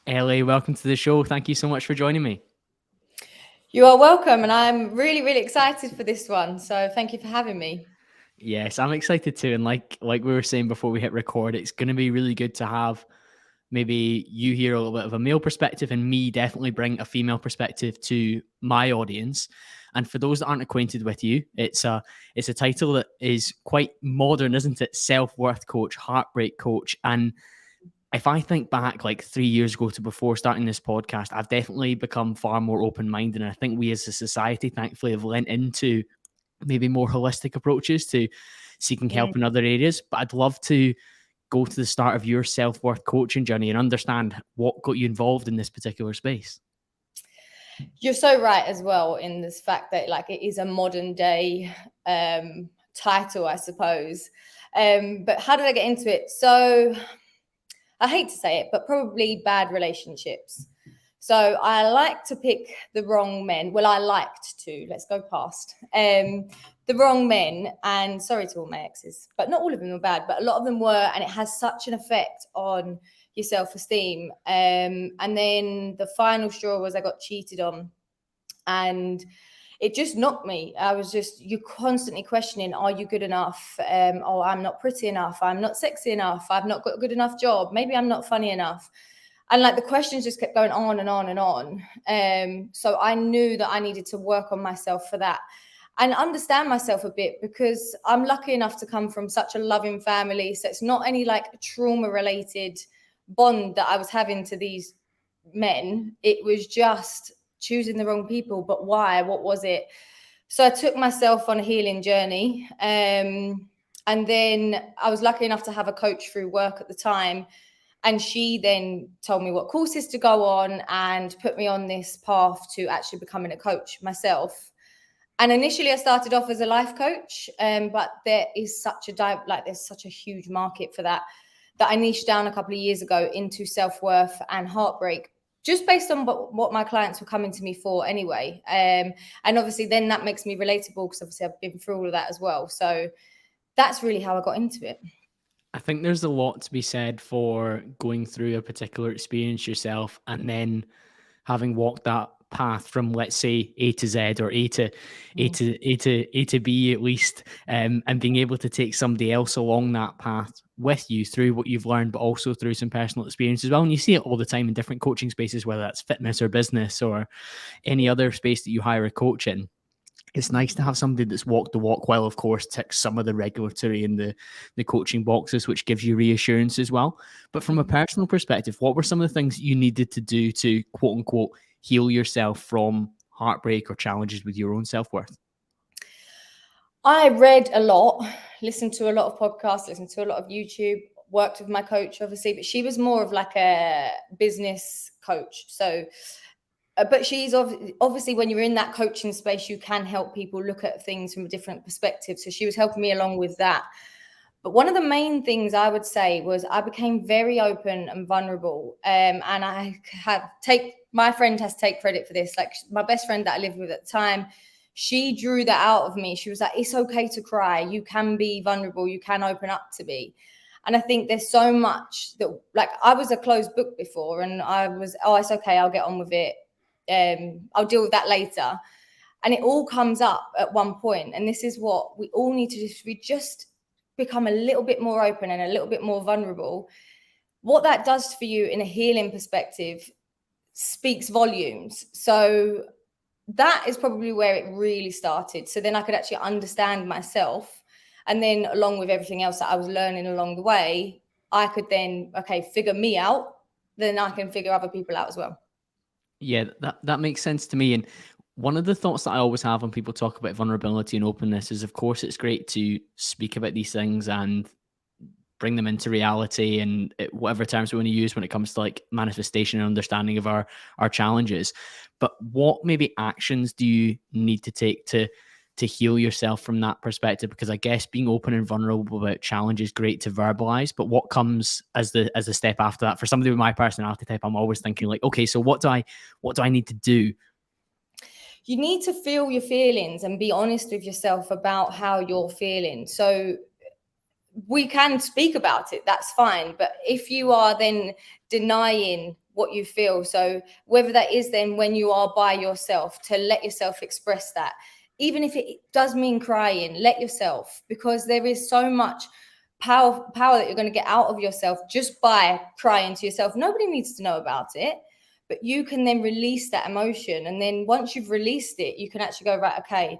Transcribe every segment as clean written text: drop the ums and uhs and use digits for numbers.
Ellie, welcome to the show. Thank you so much for joining me. You are welcome, and I'm really, really excited for this one. So thank you for having me. Yes, I'm excited too. And like we were saying before we hit record, it's going to be really good to have maybe you hear a little bit of a male perspective and me definitely bring a female perspective to my audience. And for those that aren't acquainted with you, it's a title that is quite modern, isn't it? Self-worth coach, heartbreak coach. And if I think back like 3 years ago to before starting this podcast, I've definitely become far more open-minded. And I think we as a society, thankfully, have lent into maybe more holistic approaches to seeking help in other areas. But I'd love to go to the start of your self-worth coaching journey and understand what got you involved in this particular space. You're so right as well in this fact that like it is a modern day title, I suppose. But how did I get into it? So I hate to say it, but probably bad relationships. So I like to pick the wrong men. Well, I liked to. Let's go past the wrong men. And sorry to all my exes, but not all of them were bad, but a lot of them were. And it has such an effect on your self-esteem. And then the final straw was I got cheated on, and it just knocked me. I was just, you're constantly questioning, are you good enough? Oh, I'm not pretty enough. I'm not sexy enough. I've not got a good enough job. Maybe I'm not funny enough. And like the questions just kept going on and on and on. So I knew that I needed to work on myself for that and understand myself a bit, because I'm lucky enough to come from such a loving family. So it's not any like trauma related bond that I was having to these men. It was just choosing the wrong people. But why? What was it? So I took myself on a healing journey. And then I was lucky enough to have a coach through work at the time. And she then told me what courses to go on and put me on this path to actually becoming a coach myself. And initially I started off as a life coach, but there is there's such a huge market for that I niched down a couple of years ago into self-worth and heartbreak, just based on what my clients were coming to me for anyway. And obviously then that makes me relatable because obviously I've been through all of that as well. So that's really how I got into it. I think there's a lot to be said for going through a particular experience yourself and then having walked that path from, let's say, A to Z or A to B at least, and being able to take somebody else along that path with you through what you've learned, but also through some personal experience as well. And you see it all the time in different coaching spaces, whether that's fitness or business or any other space that you hire a coach in. It's nice to have somebody that's walked the walk, while of course ticks some of the regulatory and the coaching boxes, which gives you reassurance as well. But from a personal perspective, what were some of the things you needed to do to quote unquote heal yourself from heartbreak or challenges with your own self-worth? I read a lot, listened to a lot of podcasts, listened to a lot of YouTube, worked with my coach, obviously, but she was more of like a business coach. So, but she's obviously when you're in that coaching space, you can help people look at things from a different perspective. So she was helping me along with that. But one of the main things I would say was I became very open and vulnerable. And my friend has to take credit for this. Like my best friend that I lived with at the time, she drew that out of me. She was like, it's okay to cry. You can be vulnerable. You can open up to me. And I think there's so much that, like, I was a closed book before and I was, oh, it's okay. I'll get on with it. I'll deal with that later. And it all comes up at one point. And this is what we all need to do. We just become a little bit more open and a little bit more vulnerable. What that does for you in a healing perspective speaks volumes. So that is probably where it really started. So then I could actually understand myself. And then along with everything else that I was learning along the way, I could then, figure me out. Then I can figure other people out as well. Yeah, that makes sense to me. And one of the thoughts that I always have when people talk about vulnerability and openness is, of course, it's great to speak about these things and bring them into reality and whatever terms we want to use when it comes to like manifestation and understanding of our challenges. But what maybe actions do you need to take to heal yourself from that perspective? Because I guess being open and vulnerable about challenge is great to verbalize, but what comes as the step after that? For somebody with my personality type, I'm always thinking like, okay, so what do I need to do? You need to feel your feelings and be honest with yourself about how you're feeling. So we can speak about it, that's fine. But if you are then denying what you feel. So whether that is then when you are by yourself, to let yourself express that, even if it does mean crying, let yourself, because there is so much power that you're going to get out of yourself just by crying to yourself. Nobody needs to know about it, but you can then release that emotion. And then once you've released it, you can actually go, right, okay,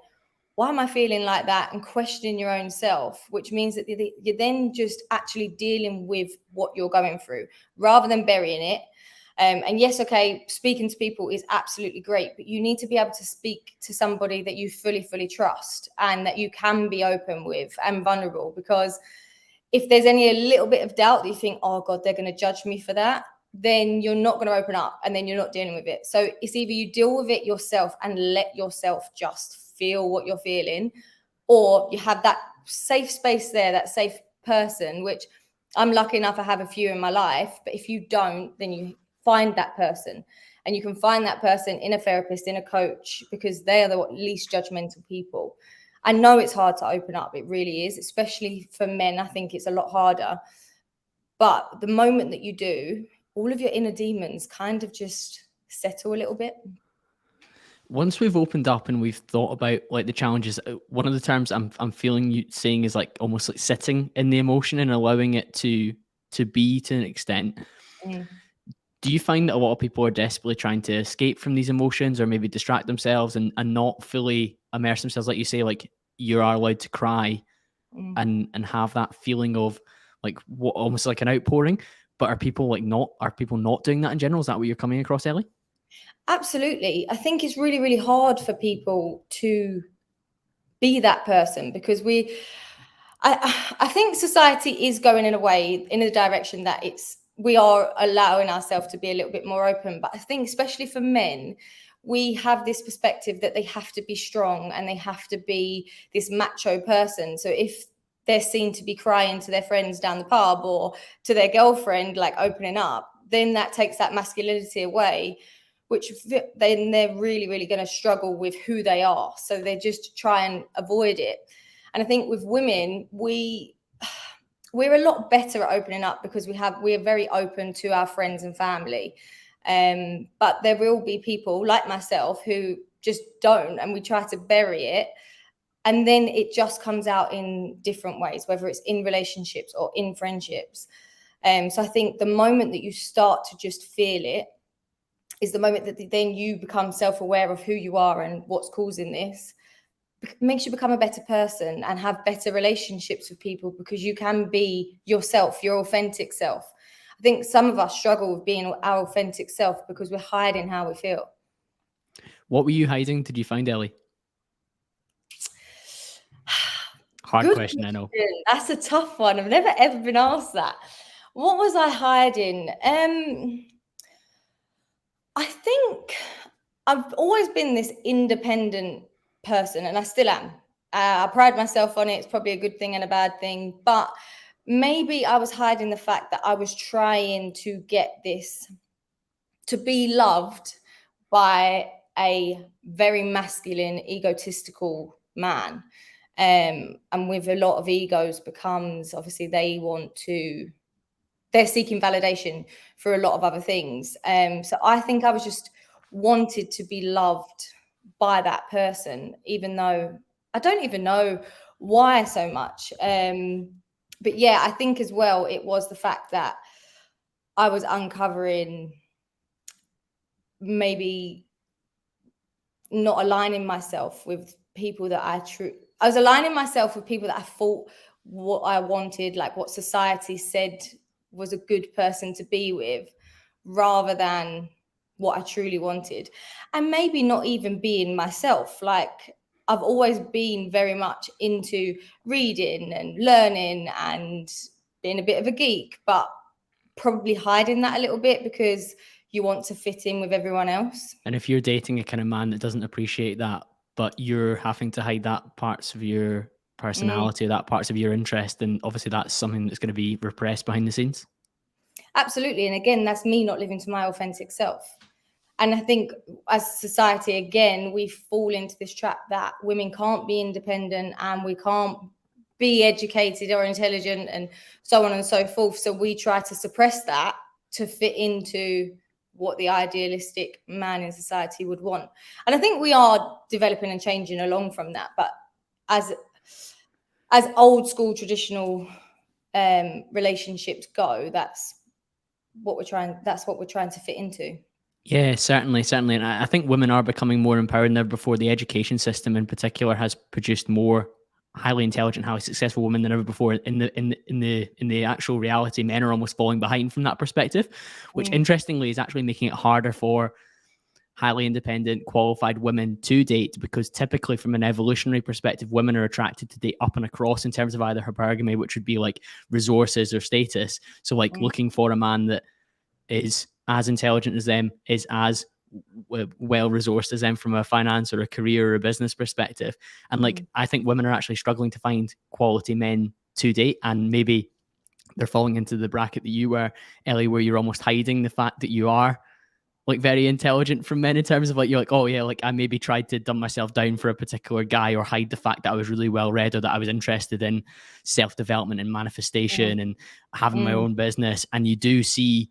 why am I feeling like that? And questioning your own self, which means that you're then just actually dealing with what you're going through rather than burying it. And yes, okay, speaking to people is absolutely great, but you need to be able to speak to somebody that you fully trust and that you can be open with and vulnerable. Because if there's a little bit of doubt that you think, oh God, they're going to judge me for that, then you're not going to open up and then you're not dealing with it. So it's either you deal with it yourself and let yourself just feel what you're feeling, or you have that safe space there, that safe person, which I'm lucky enough I have a few in my life. But if you don't, then you find that person, and you can find that person in a therapist, in a coach, because they are the least judgmental people. I know it's hard to open up. It really is, especially for men. I think it's a lot harder. But the moment that you do, all of your inner demons kind of just settle a little bit. Once we've opened up and we've thought about like the challenges, one of the terms I'm feeling you saying is like almost like sitting in the emotion and allowing it to be to an extent. Do you find that a lot of people are desperately trying to escape from these emotions or maybe distract themselves and not fully immerse themselves? Like you say, like you are allowed to cry and have that feeling of like what almost like an outpouring, but are people not doing that in general? Is that what you're coming across, Ellie? Absolutely. I think it's really hard for people to be that person, because I think society is going in a direction that we are allowing ourselves to be a little bit more open. But I think especially for men, we have this perspective that they have to be strong and they have to be this macho person. So if they're seen to be crying to their friends down the pub or to their girlfriend, like opening up, then that takes that masculinity away, which then they're really going to struggle with who they are. So they just try and avoid it. And I think with women, we're a lot better at opening up because we are very open to our friends and family. But there will be people like myself who just don't, and we try to bury it. And then it just comes out in different ways, whether it's in relationships or in friendships. So I think the moment that you start to just feel it is the moment that then you become self-aware of who you are and what's causing this. It makes you become a better person and have better relationships with people, because you can be yourself, your authentic self. I think some of us struggle with being our authentic self because we're hiding how we feel. What were you hiding? Did you find, Ellie? Hard Good question, I know. That's a tough one. I've never ever been asked that. What was I hiding? I think I've always been this independent person, and I still am. I pride myself on it. It's probably a good thing and a bad thing, but maybe I was hiding the fact that I was trying to get this to be loved by a very masculine, egotistical man. And with a lot of egos becomes, obviously, they're seeking validation for a lot of other things. So I think I was just wanted to be loved by that person, even though I don't even know why so much. But yeah, I think as well, it was the fact that I was uncovering maybe not aligning myself with people that I was aligning myself with people that I thought what I wanted, like what society said was a good person to be with, rather than what I truly wanted. And maybe not even being myself. Like I've always been very much into reading and learning and being a bit of a geek, but probably hiding that a little bit because you want to fit in with everyone else. And if you're dating a kind of man that doesn't appreciate that, but you're having to hide that parts of your personality, that parts of your interest, then obviously that's something that's going to be repressed behind the scenes. Absolutely. And again, that's me not living to my authentic self. And I think as society, again, we fall into this trap that women can't be independent and we can't be educated or intelligent and so on and so forth. So we try to suppress that to fit into what the idealistic man in society would want. And I think we are developing and changing along from that. But as old school traditional relationships go, that's what we're trying to fit into. Yeah, certainly. And I think women are becoming more empowered than ever before. The education system in particular has produced more highly intelligent, highly successful women than ever before. In the actual reality, men are almost falling behind from that perspective, which interestingly is actually making it harder for highly independent, qualified women to date, because typically from an evolutionary perspective, women are attracted to date up and across in terms of either hypergamy, which would be like resources or status. So like looking for a man that is as intelligent as them, is as well resourced as them from a finance or a career or a business perspective. And like, I think women are actually struggling to find quality men to date, and maybe they're falling into the bracket that you were, Ellie, where you're almost hiding the fact that you are like very intelligent from men, in terms of like, you're like, oh yeah, like I maybe tried to dumb myself down for a particular guy, or hide the fact that I was really well read, or that I was interested in self-development and manifestation and having my own business. And you do see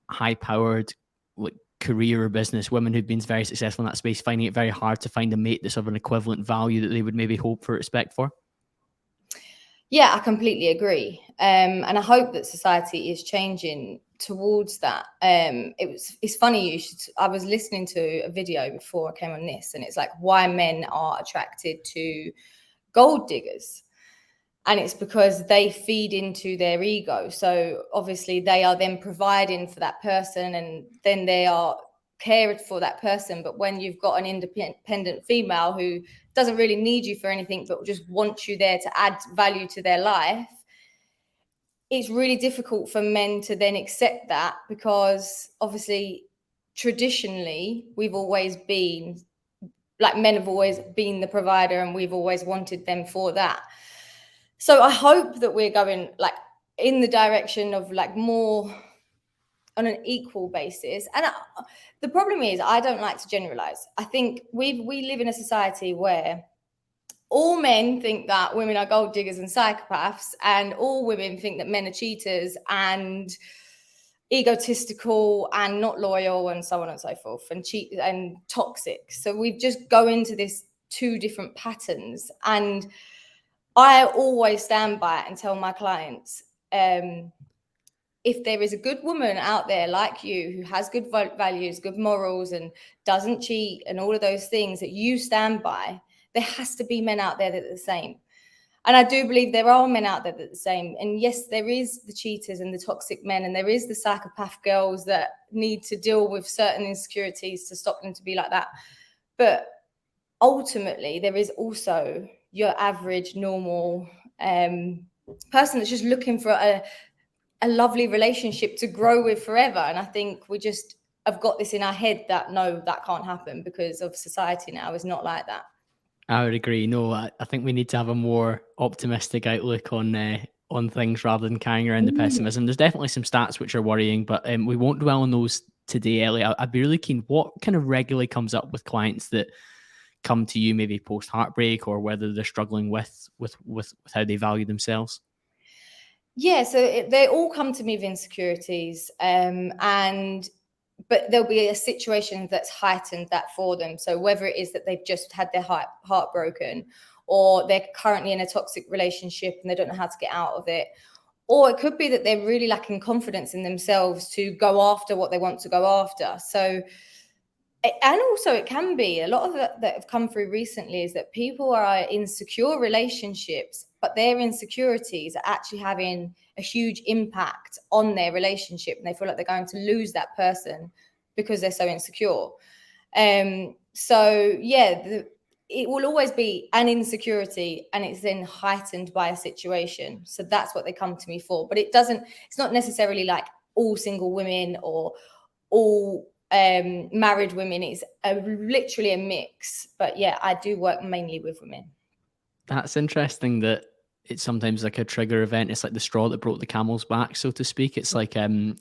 high-powered like career or business women who've been very successful in that space finding it very hard to find a mate that's of an equivalent value that they would maybe hope for, respect for. Yeah, I completely agree. And I hope that society is changing towards that. It's funny, I was listening to a video before I came on this, and it's like why men are attracted to gold diggers. And it's because they feed into their ego. So obviously they are then providing for that person, and then they are cared for that person. But when you've got an independent female who doesn't really need you for anything, but just wants you there to add value to their life, it's really difficult for men to then accept that, because obviously traditionally we've always been like, men have always been the provider, and we've always wanted them for that. So I hope that we're going like in the direction of like more on an equal basis. And the problem is, I don't like to generalize. I think we live in a society where all men think that women are gold diggers and psychopaths, and all women think that men are cheaters and egotistical and not loyal and so on and so forth, and cheat and toxic. So we just go into this two different patterns. And I always stand by it and tell my clients, if there is a good woman out there like you, who has good values, good morals, and doesn't cheat and all of those things that you stand by, there has to be men out there that are the same. And I do believe there are men out there that are the same. And yes, there is the cheaters and the toxic men, and there is the psychopath girls that need to deal with certain insecurities to stop them to be like that. But ultimately, there is also your average, normal person that's just looking for a lovely relationship to grow with forever. And I think we just have got this in our head that no, that can't happen, because of society now is not like that. I would agree. No, I think we need to have a more optimistic outlook on things rather than carrying around the pessimism. There's definitely some stats which are worrying, but we won't dwell on those today, Ellie. I'd be really keen, what kind of regularly comes up with clients that come to you maybe post heartbreak, or whether they're struggling with how they value themselves? Yeah, so they all come to me with insecurities, but there'll be a situation that's heightened that for them. So whether it is that they've just had their heart broken, or they're currently in a toxic relationship and they don't know how to get out of it, or it could be that they're really lacking confidence in themselves to go after what they want to go after. So, and also it can be a lot of that have come through recently is that people are in secure relationships, but their insecurities are actually having a huge impact on their relationship, and they feel like they're going to lose that person because they're so insecure. So yeah, it will always be an insecurity, and it's then heightened by a situation. So that's what they come to me for. But it's not necessarily like all single women or all married women. It's literally a mix. But yeah, I do work mainly with women. That's interesting that it's sometimes like a trigger event. It's like the straw that broke the camel's back, so to speak. It's like one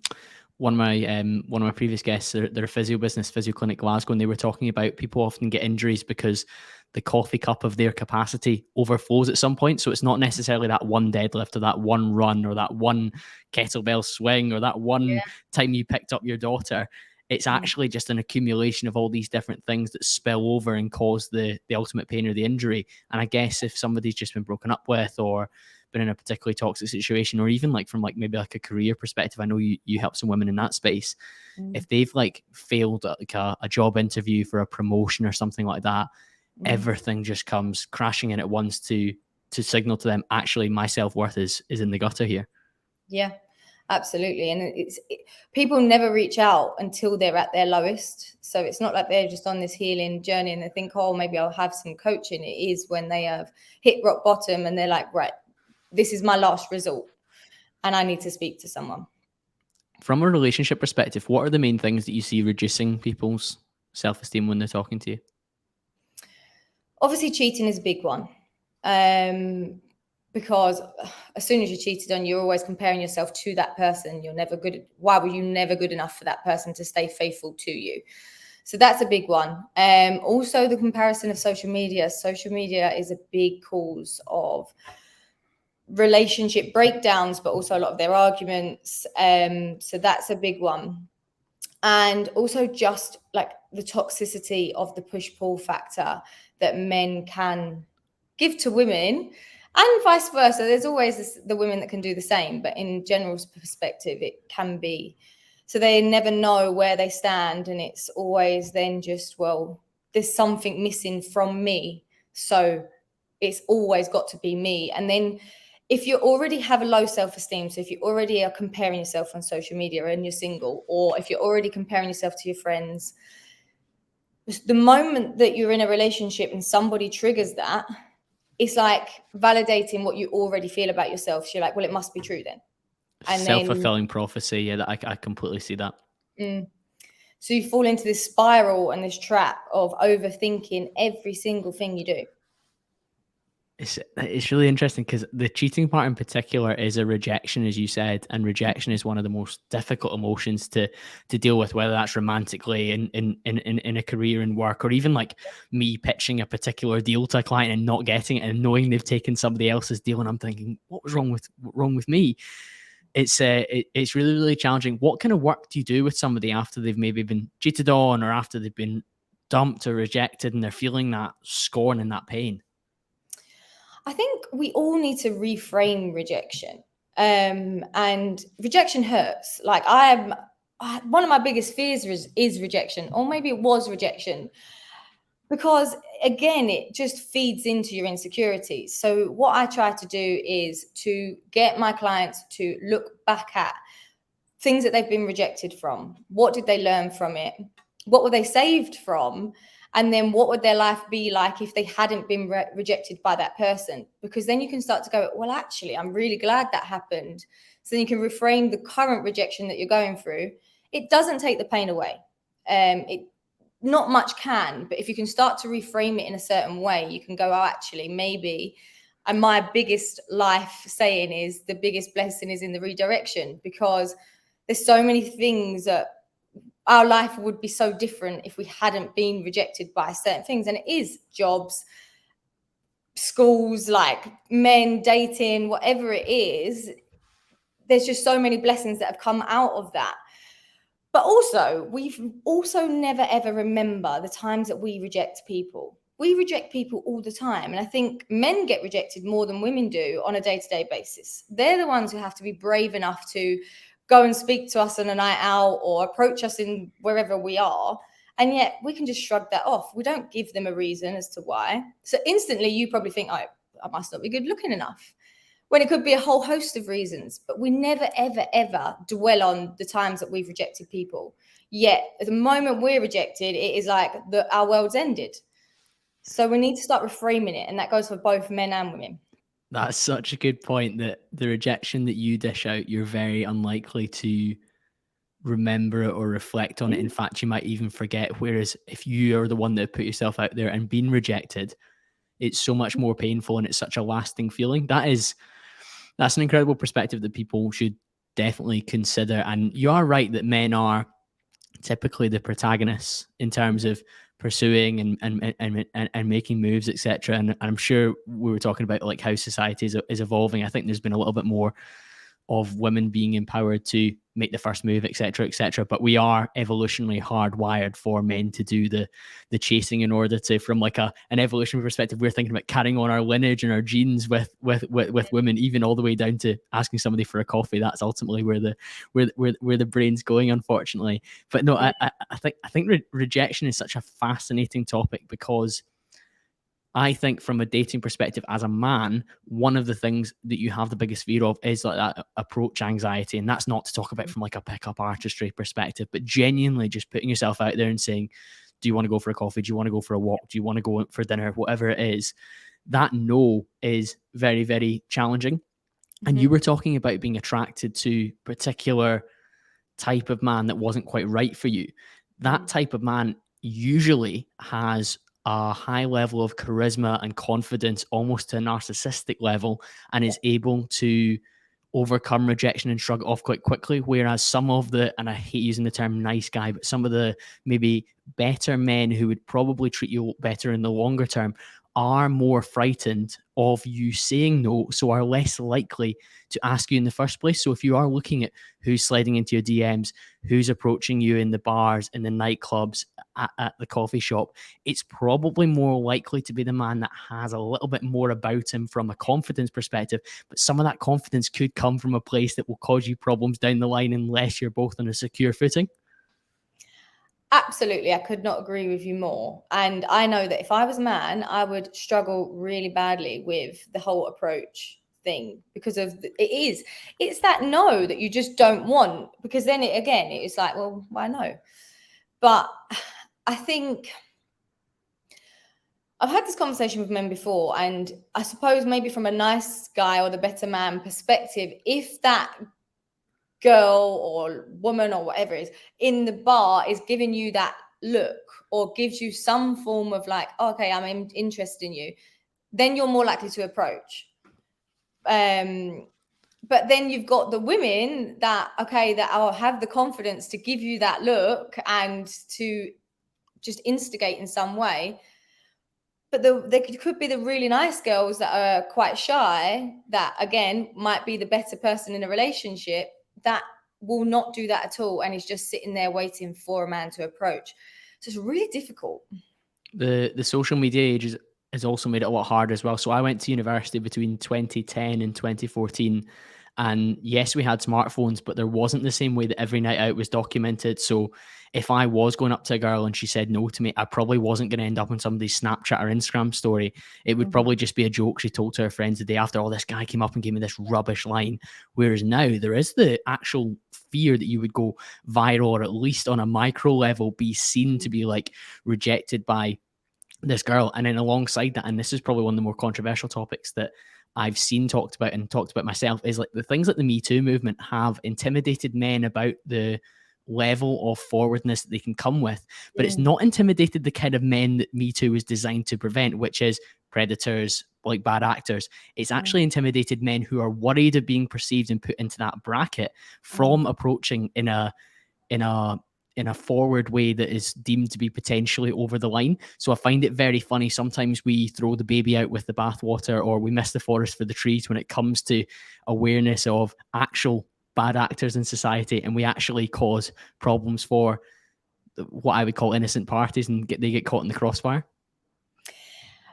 of my previous guests, they're a physio business, Physio Clinic Glasgow, and they were talking about people often get injuries because the coffee cup of their capacity overflows at some point. So it's not necessarily that one deadlift, or that one run, or that one kettlebell swing, or that one time you picked up your daughter. It's actually just an accumulation of all these different things that spill over and cause the ultimate pain or the injury. And I guess if somebody's just been broken up with, or been in a particularly toxic situation, or even like from like maybe like a career perspective, I know you help some women in that space. If they've like failed at like a job interview for a promotion or something like that, everything just comes crashing in at once to signal to them, actually my self-worth is in the gutter here. Yeah, absolutely. And people never reach out until they're at their lowest. So it's not like they're just on this healing journey and they think, oh, maybe I'll have some coaching. It is when they have hit rock bottom and they're like, right, this is my last resort and I need to speak to someone. From a relationship perspective, what are the main things that you see reducing people's self-esteem when they're talking to you? Obviously, cheating is a big one. Because as soon as you're cheated on, you're always comparing yourself to that person. You're never good. Why were you never good enough for that person to stay faithful to you? So that's a big one. Also, the comparison of social media. Social media is a big cause of relationship breakdowns, but also a lot of their arguments. So that's a big one. And also just like the toxicity of the push-pull factor that men can give to women, and vice versa. There's always the women that can do the same, but in general perspective, it can be. So they never know where they stand, and it's always then just, well, there's something missing from me, so it's always got to be me. And then if you already have a low self-esteem, so if you already are comparing yourself on social media and you're single, or if you're already comparing yourself to your friends, the moment that you're in a relationship and somebody triggers that, it's like validating what you already feel about yourself. So you're like, well, it must be true then. And self-fulfilling prophecy. Yeah, I completely see that. So you fall into this spiral and this trap of overthinking every single thing you do. It's really interesting because the cheating part in particular is a rejection, as you said, and rejection is one of the most difficult emotions to deal with, whether that's romantically in a career and work, or even like me pitching a particular deal to a client and not getting it and knowing they've taken somebody else's deal, and I'm thinking, what was wrong with me? It's really, really challenging. What kind of work do you do with somebody after they've maybe been cheated on, or after they've been dumped or rejected and they're feeling that scorn and that pain? I think we all need to reframe rejection. And rejection hurts. Like one of my biggest fears is rejection, or maybe it was rejection, because again, it just feeds into your insecurities. So what I try to do is to get my clients to look back at things that they've been rejected from. What did they learn from it? What were they saved from? And then what would their life be like if they hadn't been rejected by that person? Because then you can start to go, well, actually, I'm really glad that happened. So then you can reframe the current rejection that you're going through. It doesn't take the pain away. Not much can, but if you can start to reframe it in a certain way, you can go, oh, actually, maybe. And my biggest life saying is the biggest blessing is in the redirection, because there's so many things that our life would be so different if we hadn't been rejected by certain things. And it is jobs, schools, like men, dating, whatever it is. There's just so many blessings that have come out of that. But also, we've also never, ever remember the times that we reject people. We reject people all the time. And I think men get rejected more than women do on a day-to-day basis. They're the ones who have to be brave enough to go and speak to us on a night out or approach us in wherever we are. And yet we can just shrug that off. We don't give them a reason as to why. So instantly you probably think, oh, I must not be good looking enough, when it could be a whole host of reasons. But we never, ever, ever dwell on the times that we've rejected people. Yet at the moment we're rejected, it is like our world's ended. So we need to start reframing it. And that goes for both men and women. That's such a good point, that the rejection that you dish out, you're very unlikely to remember it or reflect on it. In fact, you might even forget. Whereas if you are the one that put yourself out there and been rejected, it's so much more painful and it's such a lasting feeling. That's an incredible perspective that people should definitely consider. And you are right that men are typically the protagonists in terms of pursuing and making moves, etc. And I'm sure we were talking about like how society is evolving. I think there's been a little bit more of women being empowered to make the first move, etc., etc. But we are evolutionarily hardwired for men to do the chasing in order to, from like an evolutionary perspective, we're thinking about carrying on our lineage and our genes with women, even all the way down to asking somebody for a coffee. That's ultimately where the brain's going, unfortunately. But no, I think rejection is such a fascinating topic, because I think from a dating perspective as a man, one of the things that you have the biggest fear of is like that approach anxiety. And that's not to talk about from like a pickup artistry perspective, but genuinely just putting yourself out there and saying, do you want to go for a coffee? Do you want to go for a walk? Do you want to go for dinner? Whatever it is, that no is very, very challenging. And you were talking about being attracted to particular type of man that wasn't quite right for you. That type of man usually has a high level of charisma and confidence, almost to a narcissistic level, and is able to overcome rejection and shrug it off quite quickly. Whereas some of the, and I hate using the term nice guy, but some of the maybe better men who would probably treat you better in the longer term are more frightened of you saying no, so are less likely to ask you in the first place. So if you are looking at who's sliding into your DMs, who's approaching you in the bars, in the nightclubs, at the coffee shop, it's probably more likely to be the man that has a little bit more about him from a confidence perspective. But some of that confidence could come from a place that will cause you problems down the line unless you're both on a secure footing. Absolutely. I could not agree with you more. And I know that if I was a man, I would struggle really badly with the whole approach thing, because of it's that no that you just don't want, because then it's like, well, why no? But I think I've had this conversation with men before, and I suppose maybe from a nice guy or the better man perspective, if that girl or woman or whatever it is in the bar is giving you that look or gives you some form of like, oh, okay, I'm interested in you, then you're more likely to approach. But then you've got the women that have the confidence to give you that look and to just instigate in some way. But there could be the really nice girls that are quite shy, that again might be the better person in a relationship, that will not do that at all and is just sitting there waiting for a man to approach. So it's really difficult. The social media age has also made it a lot harder as well. So I went to university between 2010 and 2014. And yes, we had smartphones, but there wasn't the same way that every night out was documented. So if I was going up to a girl and she said no to me, I probably wasn't going to end up on somebody's Snapchat or Instagram story. It would probably just be a joke she told to her friends the day after, oh, this guy came up and gave me this rubbish line. Whereas now there is the actual fear that you would go viral, or at least on a micro level be seen to be like rejected by this girl. And then alongside that, and this is probably one of the more controversial topics that I've seen talked about myself, is like the things that the Me Too movement have intimidated men about the level of forwardness that they can come with, but it's not intimidated the kind of men that Me Too is designed to prevent, which is predators, like bad actors. It's actually intimidated men who are worried of being perceived and put into that bracket from approaching in a forward way that is deemed to be potentially over the line. So I find it very funny. Sometimes we throw the baby out with the bathwater, or we miss the forest for the trees when it comes to awareness of actual bad actors in society, and we actually cause problems for what I would call innocent parties, and they get caught in the crossfire.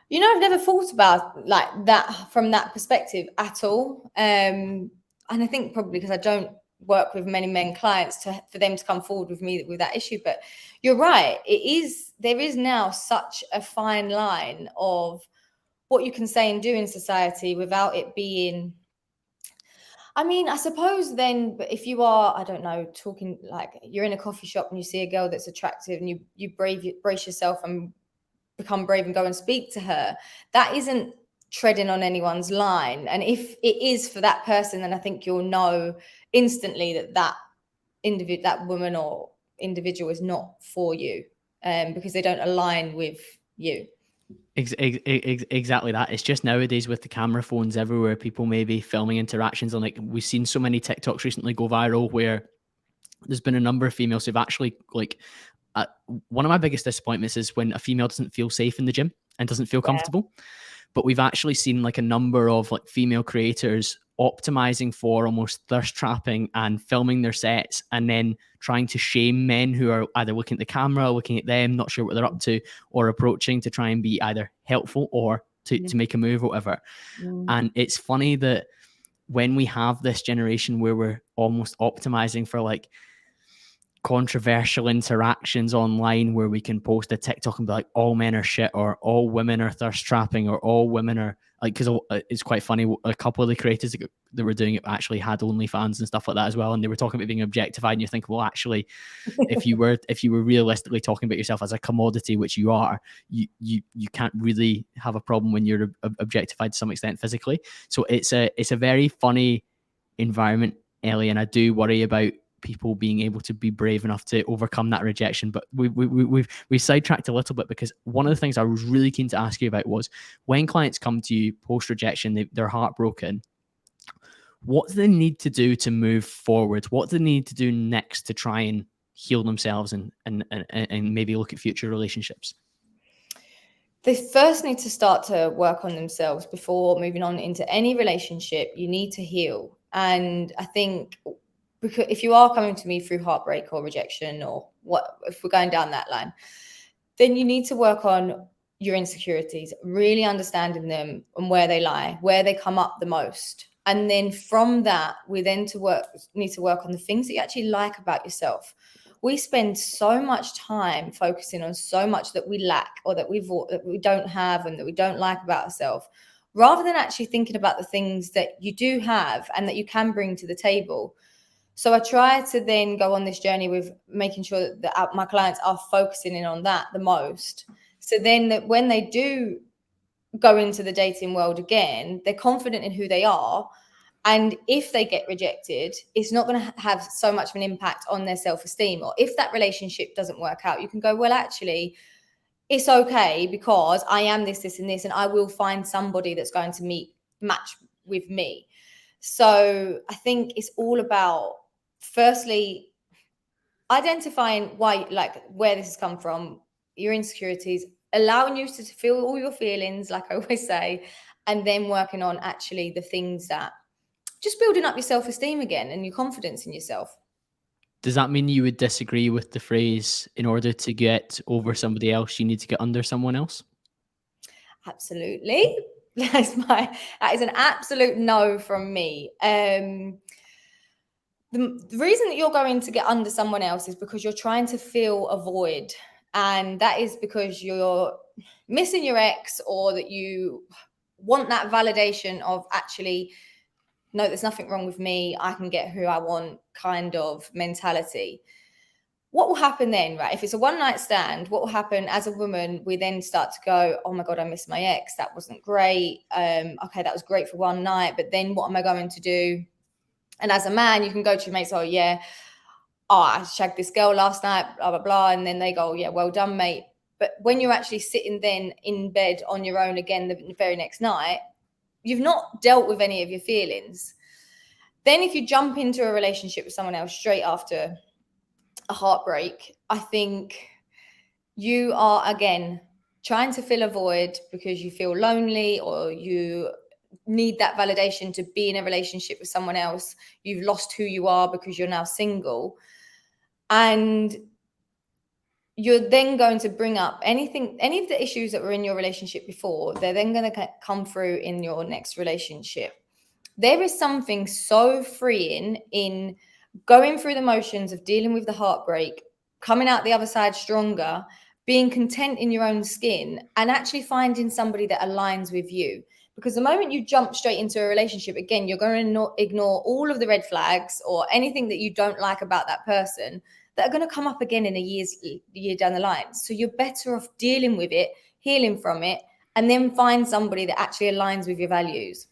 You know, I've never thought about like that from that perspective at all. And I think probably because I don't work with many men clients for them to come forward with me with that issue. But you're right. There is now such a fine line of what you can say and do in society without it being, I mean, I suppose then, but if you are, I don't know, talking like you're in a coffee shop and you see a girl that's attractive and you brace yourself and become brave and go and speak to her, that isn't treading on anyone's line. And if it is for that person, then I think you'll know instantly that woman or individual is not for you, because they don't align with you. Exactly that. It's just nowadays with the camera phones everywhere, people may be filming interactions, and like we've seen so many TikToks recently go viral where there's been a number of females who've actually like one of my biggest disappointments is when a female doesn't feel safe in the gym and doesn't feel comfortable. But we've actually seen like a number of like female creators optimizing for almost thirst trapping and filming their sets, and then trying to shame men who are either looking at the camera, looking at them, not sure what they're up to, or approaching to try and be either helpful or to make a move or whatever. And it's funny that when we have this generation where we're almost optimizing for like controversial interactions online, where we can post a TikTok and be like, all men are shit, or all women are thirst trapping, or all women are like, because it's quite funny, a couple of the creators that were doing it actually had OnlyFans and stuff like that as well, and they were talking about being objectified, and you think, well, actually, if you were realistically talking about yourself as a commodity, which you are, you can't really have a problem when you're objectified to some extent physically. So it's a very funny environment, Ellie, and I do worry about people being able to be brave enough to overcome that rejection. But we sidetracked a little bit, because one of the things I was really keen to ask you about was, when clients come to you post rejection, they're heartbroken, what do they need to do to move forward? What do they need to do next to try and heal themselves and maybe look at future relationships? They first need to start to work on themselves before moving on into any relationship. You need to heal. And I think, because if you are coming to me through heartbreak or rejection, or what, if we're going down that line, then you need to work on your insecurities, really understanding them and where they lie, where they come up the most. And then from that, we then need to work on the things that you actually like about yourself. We spend so much time focusing on so much that we lack, or that we don't have, and that we don't like about ourselves, rather than actually thinking about the things that you do have and that you can bring to the table. So I try to then go on this journey with making sure that my clients are focusing in on that the most. So then that when they do go into the dating world again, they're confident in who they are. And if they get rejected, it's not going to have so much of an impact on their self-esteem. Or if that relationship doesn't work out, you can go, well, actually, it's okay, because I am this, this, and this, and I will find somebody that's going to match with me. So I think it's all about, firstly, identifying where this has come from, your insecurities, allowing you to feel all your feelings, like I always say, and then working on actually the things that, just building up your self-esteem again and your confidence in yourself. Does that mean you would disagree with the phrase, in order to get over somebody else, you need to get under someone else? Absolutely. That is an absolute no from me. The reason that you're going to get under someone else is because you're trying to fill a void. And that is because you're missing your ex, or that you want that validation of, actually, no, there's nothing wrong with me, I can get who I want kind of mentality. What will happen then, right? If it's a one night stand, what will happen as a woman? We then start to go, oh my God, I miss my ex. That wasn't great. Okay, that was great for one night, but then what am I going to do? And as a man, you can go to your mates, oh yeah, I shagged this girl last night, blah, blah, blah. And then they go, yeah, well done, mate. But when you're actually sitting then in bed on your own again the very next night, you've not dealt with any of your feelings. Then if you jump into a relationship with someone else straight after a heartbreak, I think you are, again, trying to fill a void because you feel lonely, or you need that validation to be in a relationship with someone else. You've lost who you are because you're now single. And you're then going to bring up any of the issues that were in your relationship before. They're then going to come through in your next relationship. There is something so freeing in going through the motions of dealing with the heartbreak, coming out the other side stronger, being content in your own skin, and actually finding somebody that aligns with you. Because the moment you jump straight into a relationship, again, you're going to ignore all of the red flags or anything that you don't like about that person that are going to come up again in a year down the line. So you're better off dealing with it, healing from it, and then find somebody that actually aligns with your values.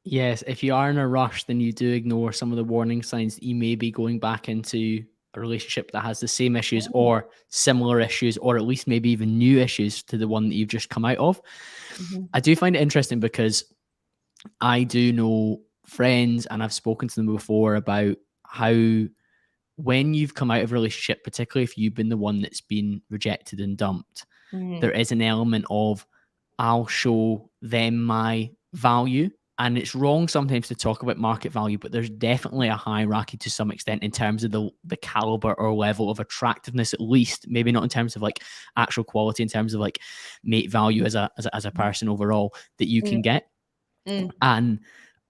Yes, if you are in a rush, then you do ignore some of the warning signs that you may be going back into a relationship that has the same issues or similar issues, or at least maybe even new issues to the one that you've just come out of. Mm-hmm. I do find it interesting because I do know friends, and I've spoken to them before about how when you've come out of a relationship, particularly if you've been the one that's been rejected and dumped, there is an element of, I'll show them my value and it's wrong sometimes to talk about market value, but there's definitely a hierarchy to some extent in terms of the caliber or level of attractiveness, at least. Maybe not in terms of like actual quality, in terms of like mate value as a person overall that you can get. And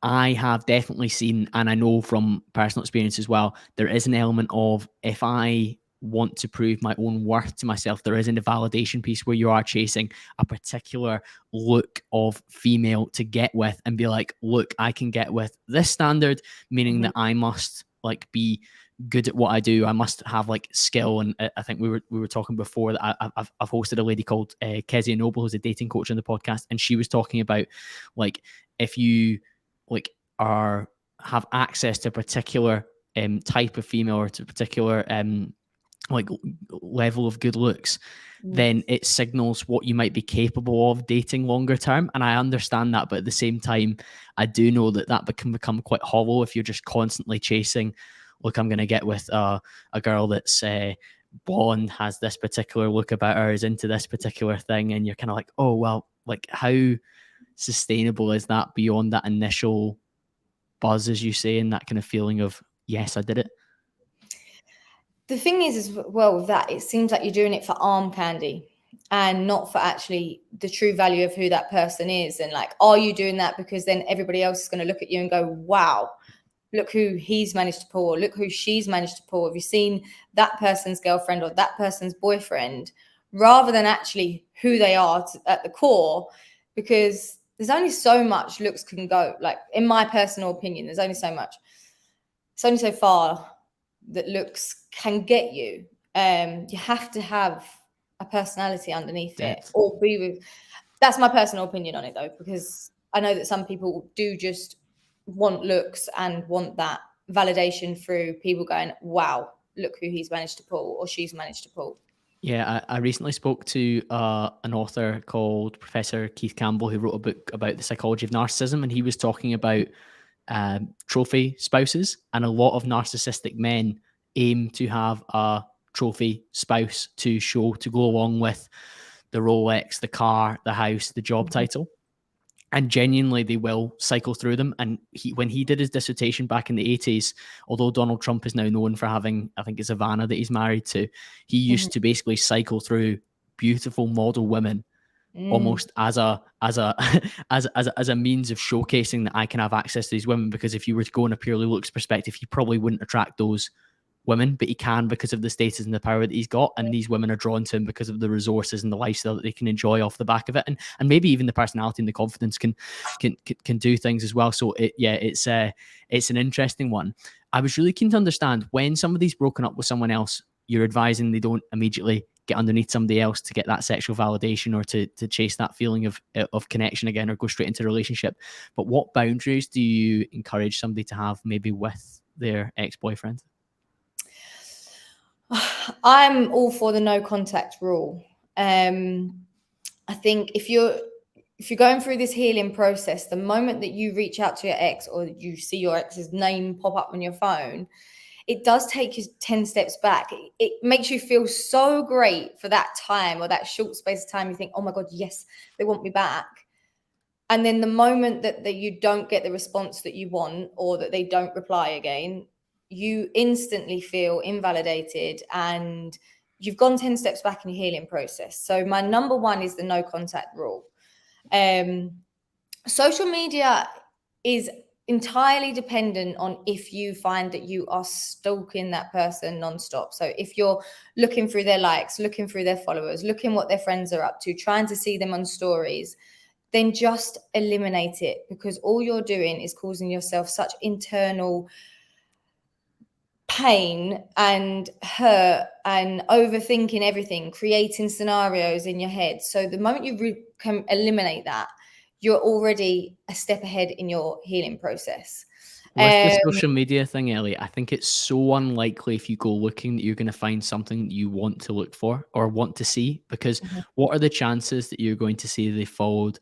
I have definitely seen, and I know from personal experience as well, there is an element of, if I want to prove my own worth to myself, there isn't a validation piece where you are chasing a particular look of female to get with and be like, look, I can get with this standard, meaning that I must like be good at what I do. I must have like skill. And I think we were talking before that I've hosted a lady called Kezia Noble, who's a dating coach on the podcast, and she was talking about like, if you like have access to a particular type of female or to a particular like level of good looks, then it signals what you might be capable of dating longer term. And I understand that, but at the same time, I do know that can become quite hollow if you're just constantly chasing, look, I'm going to get with a girl that's blonde, has this particular look about her, is into this particular thing, and you're kind of like, oh well, like how sustainable is that beyond that initial buzz, as you say, and that kind of feeling of, yes, I did it? The thing is as well with that, it seems like you're doing it for arm candy and not for actually the true value of who that person is. And like, are you doing that because then everybody else is going to look at you and go, wow, look who he's managed to pull, or look who she's managed to pull. Have you seen that person's girlfriend or that person's boyfriend? Rather than actually who they are at the core, because there's only so much looks can go. Like, in my personal opinion, there's only so much. It's only so far that looks can get you. You have to have a personality underneath it, or be with. That's my personal opinion on it, though, because I know that some people do just want looks and want that validation through people going, wow, look who he's managed to pull or she's managed to pull. Yeah, I recently spoke to an author called Professor Keith Campbell, who wrote a book about the psychology of narcissism, and he was talking about trophy spouses, and a lot of narcissistic men aim to have a trophy spouse to show, to go along with the Rolex, the car, the house, the job title. And genuinely, they will cycle through them. And when he did his dissertation back in the 80s, although Donald Trump is now known for having, I think it's Ivana that he's married to, he used to basically cycle through beautiful model women almost as a as a means of showcasing that I can have access to these women. Because if you were to go in a purely looks perspective, he probably wouldn't attract those women, but he can because of the status and the power that he's got, and these women are drawn to him because of the resources and the lifestyle that they can enjoy off the back of it, and maybe even the personality and the confidence can do things as well. So it's an interesting one. I was really keen to understand, when somebody's broken up with someone else, you're advising they don't immediately get underneath somebody else to get that sexual validation or to chase that feeling of connection again, or go straight into a relationship. But what boundaries do you encourage somebody to have maybe with their ex-boyfriend? I'm all for the no contact rule. I think if you're going through this healing process, the moment that you reach out to your ex or you see your ex's name pop up on your phone, it does take you 10 steps back. It makes you feel so great for that time or that short space of time. You think, oh my God, yes, they want me back. And then the moment that you don't get the response that you want, or that they don't reply again, you instantly feel invalidated and you've gone 10 steps back in your healing process. So my number one is the no contact rule. Social media is entirely dependent on if you find that you are stalking that person nonstop. So if you're looking through their likes, looking through their followers, looking what their friends are up to, trying to see them on stories, then just eliminate it, because all you're doing is causing yourself such internal pain and hurt and overthinking everything, creating scenarios in your head. So the moment you can eliminate that, you're already a step ahead in your healing process. With the social media thing, Ellie, I think it's so unlikely if you go looking that you're going to find something that you want to look for or want to see, because what are the chances that you're going to see they followed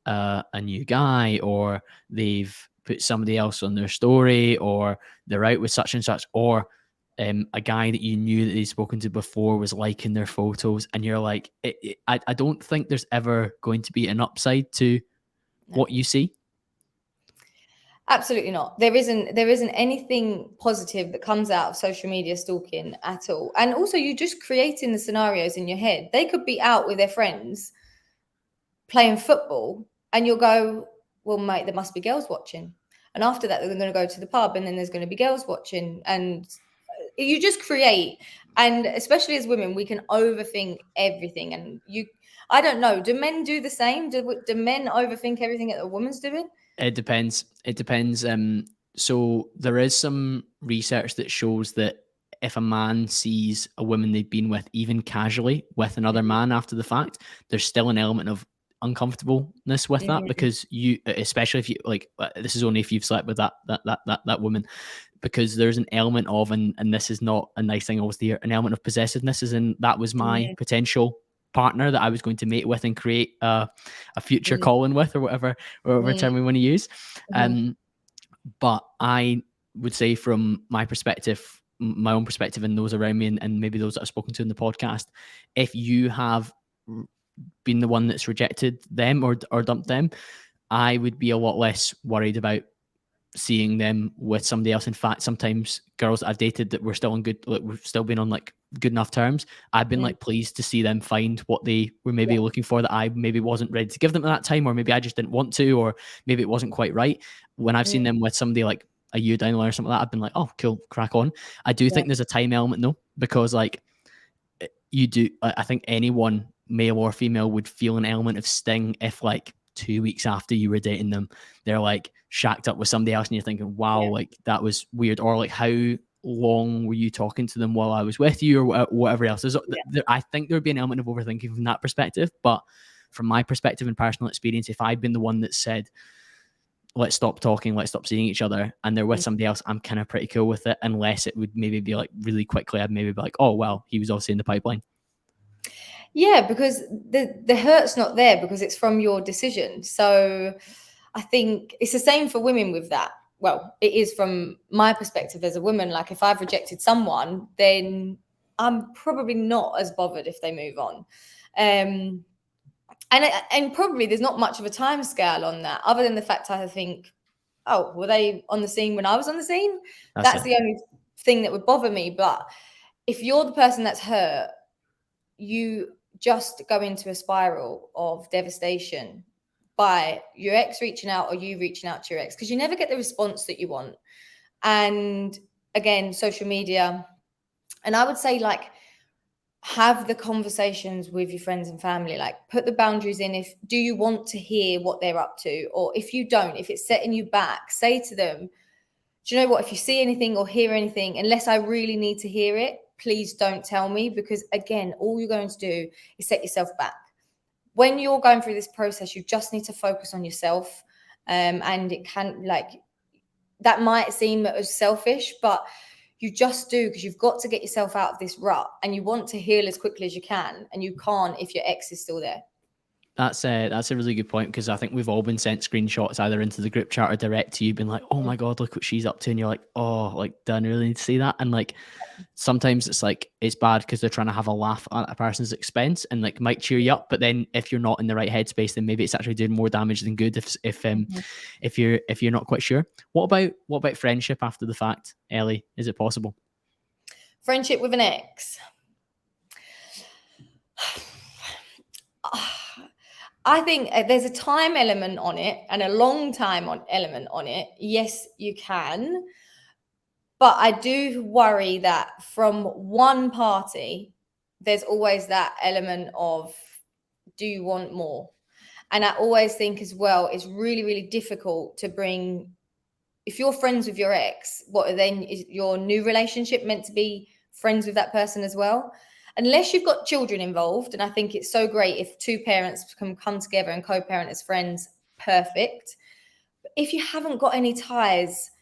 a new guy, or they've put somebody else on their story, or they're out with such and such, or a guy that you knew that they'd spoken to before was liking their photos, and you're like, I don't think there's ever going to be an upside to what you see. Absolutely not. There isn't anything positive that comes out of social media stalking at all. And also, you're just creating the scenarios in your head. They could be out with their friends playing football, and you'll go, well, mate, there must be girls watching. And after that, they're going to go to the pub, and then there's going to be girls watching. And you just create. And especially as women, we can overthink everything. And I don't know, do men do the same? Do men overthink everything that a woman's doing? It depends. It depends. So there is some research that shows that if a man sees a woman they've been with, even casually, with another man after the fact, there's still an element of uncomfortableness with that, because you, especially if you like, this is only if you've slept with that woman, because there's an element of, and this is not a nice thing always to hear, an element of possessiveness, as in that was my potential partner that I was going to mate with and create a future Colin with, or whatever term we want to use. But I would say, from my perspective, my own perspective, and those around me, and maybe those that I've spoken to in the podcast, if you have been the one that's rejected them or dumped them, I would be a lot less worried about seeing them with somebody else. In fact, sometimes girls that I've dated that we're still on good, like we've still been on like good enough terms, I've been like pleased to see them find what they were maybe looking for, that I maybe wasn't ready to give them at that time, or maybe I just didn't want to, or maybe it wasn't quite right. When I've seen them with somebody like a year down the line or something like that, I've been like, oh, cool, crack on. I do think there's a time element though, because like I think anyone, male or female, would feel an element of sting if like 2 weeks after you were dating them, they're like shacked up with somebody else, and you're thinking, wow, like that was weird. Or like, how long were you talking to them while I was with you, or whatever else. I think there would be an element of overthinking from that perspective. But from my perspective and personal experience, if I'd been the one that said, let's stop talking, let's stop seeing each other, and they're with somebody else, I'm kind of pretty cool with it, unless it would maybe be like really quickly, I'd maybe be like, oh, well, he was obviously in the pipeline. Yeah, because the hurt's not there because it's from your decision. So I think it's the same for women with that. Well, it is from my perspective as a woman. Like, if I've rejected someone, then I'm probably not as bothered if they move on. And probably there's not much of a time scale on that, other than the fact I think, oh, were they on the scene when I was on the scene? That's the only thing that would bother me. But if you're the person that's hurt, you just go into a spiral of devastation by your ex reaching out, or you reaching out to your ex, because you never get the response that you want. And again, social media. And I would say, like, have the conversations with your friends and family, like put the boundaries in. If do you want to hear what they're up to? Or if you don't, if it's setting you back, say to them, do you know what, if you see anything or hear anything, unless I really need to hear it, please don't tell me, because again, all you're going to do is set yourself back. When you're going through this process, you just need to focus on yourself. And it can, like, that might seem as selfish, but you just do, because you've got to get yourself out of this rut, and you want to heal as quickly as you can, and you can't if your ex is still there. That's a really good point, because I think we've all been sent screenshots either into the group chat or direct to you, been like, oh my God, look what she's up to. And you're like, oh, like, do I really need to see that? And like, sometimes it's like, it's bad because they're trying to have a laugh at a person's expense and like might cheer you up. But then if you're not in the right headspace, then maybe it's actually doing more damage than good if you're not quite sure. What about friendship after the fact, Ellie? Is it possible? Friendship with an ex. I think there's a time element on it and a long time element on it. Yes, you can. But I do worry that from one party, there's always that element of, do you want more? And I always think as well, it's really, really difficult to bring, if you're friends with your ex, what then is your new relationship meant to be friends with that person as well? Unless you've got children involved. And I think it's so great if two parents can come together and co-parent as friends, perfect. But if you haven't got any ties,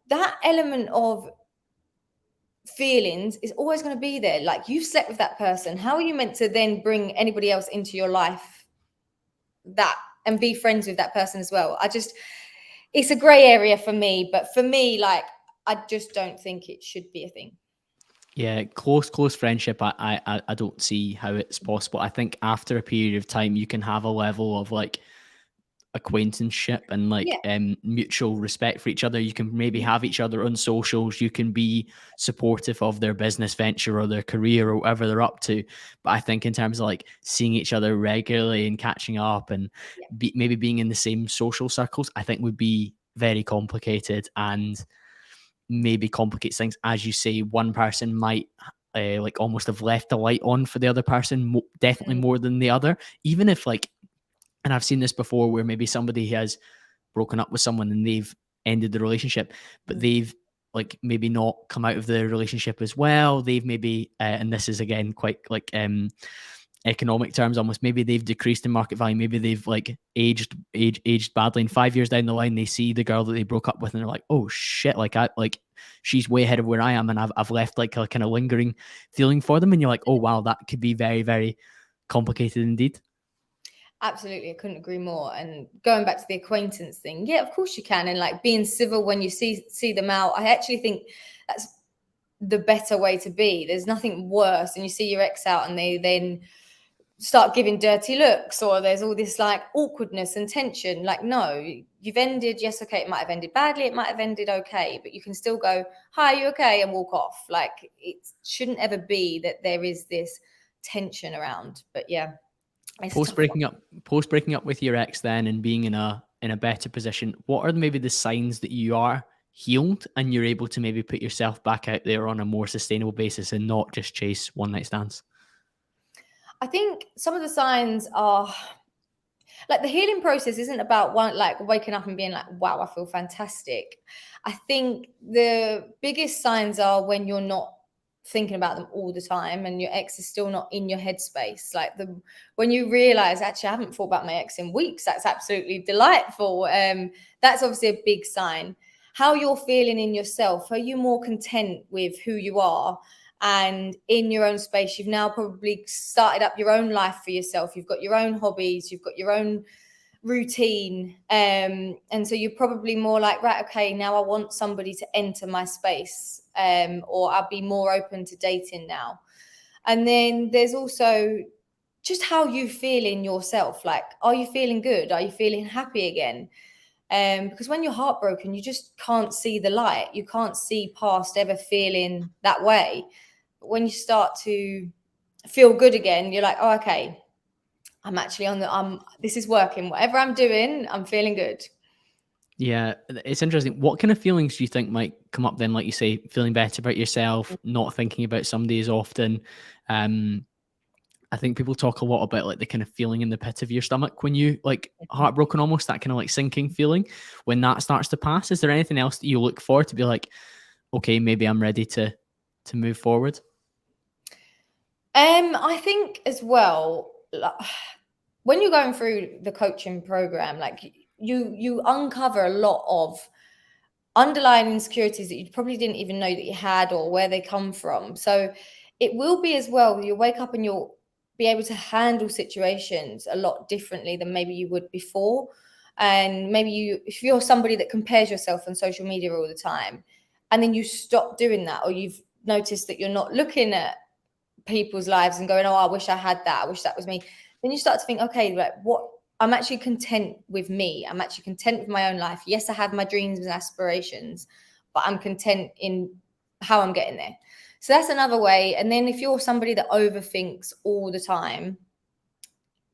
that element of feelings is always going to be there. Like, you've slept with that person. How are you meant to then bring anybody else into your life and be friends with that person as well? It's a gray area for me. But for me, like, I just don't think it should be a thing. Yeah, close friendship, I don't see how it's possible. I think after a period of time, you can have a level of like acquaintanceship and like mutual respect for each other. You can maybe have each other on socials. You can be supportive of their business venture or their career or whatever they're up to. But I think in terms of like seeing each other regularly and catching up and maybe being in the same social circles, I think would be very complicated and maybe complicates things. As you say, one person might like almost have left the light on for the other person, definitely more than the other, even if like, and I've seen this before where maybe somebody has broken up with someone and they've ended the relationship, but they've like maybe not come out of the relationship as well. They've maybe, and this is again quite like economic terms almost, maybe they've decreased in market value. Maybe they've like aged badly. And 5 years down the line, they see the girl that they broke up with and they're like, oh shit, like she's way ahead of where I am. And I've left like a kind of lingering feeling for them. And you're like, oh wow, that could be very, very complicated indeed. Absolutely, I couldn't agree more. And going back to the acquaintance thing, yeah, of course you can. And like being civil when you see them out, I actually think that's the better way to be. There's nothing worse. And you see your ex out and they then start giving dirty looks, or there's all this like awkwardness and tension. Like, no, you've ended. Yes, okay, it might have ended badly, it might have ended okay, but you can still go, hi, you okay, and walk off. Like, it shouldn't ever be that there is this tension around. But yeah, post breaking up with your ex then and being in a better position, what are maybe the signs that you are healed and you're able to maybe put yourself back out there on a more sustainable basis and not just chase one night stands? I think some of the signs are like the healing process isn't about one like waking up and being like, wow, I feel fantastic. I think the biggest signs are when you're not thinking about them all the time and your ex is still not in your headspace. Like when you realize, actually, I haven't thought about my ex in weeks. That's absolutely delightful. That's obviously a big sign. How you're feeling in yourself. Are you more content with who you are? And in your own space, you've now probably started up your own life for yourself. You've got your own hobbies, you've got your own routine. And so you're probably more like, right, okay, now I want somebody to enter my space, or I'll be more open to dating now. And then there's also just how you feel in yourself. Like, are you feeling good? Are you feeling happy again? Because when you're heartbroken, you just can't see the light. You can't see past ever feeling that way. But when you start to feel good again, you're like, oh, okay, I'm actually this is working. Whatever I'm doing, I'm feeling good. Yeah, it's interesting. What kind of feelings do you think might come up then? Like you say, feeling better about yourself, not thinking about somebody as often. I think people talk a lot about like the kind of feeling in the pit of your stomach when you like heartbroken, almost that kind of like sinking feeling. When that starts to pass, is there anything else that you look for to be like, okay, maybe I'm ready to move forward? I think as well, like, when you're going through the coaching program, like you uncover a lot of underlying insecurities that you probably didn't even know that you had or where they come from. So it will be as well, you'll wake up and you'll be able to handle situations a lot differently than maybe you would before. And maybe if you're somebody that compares yourself on social media all the time, and then you stop doing that, or you've noticed that you're not looking at people's lives and going, oh, I wish I had that, I wish that was me, then you start to think, okay, like what, I'm actually content with me. I'm actually content with my own life. Yes, I have my dreams and aspirations, but I'm content in how I'm getting there. So that's another way. And then if you're somebody that overthinks all the time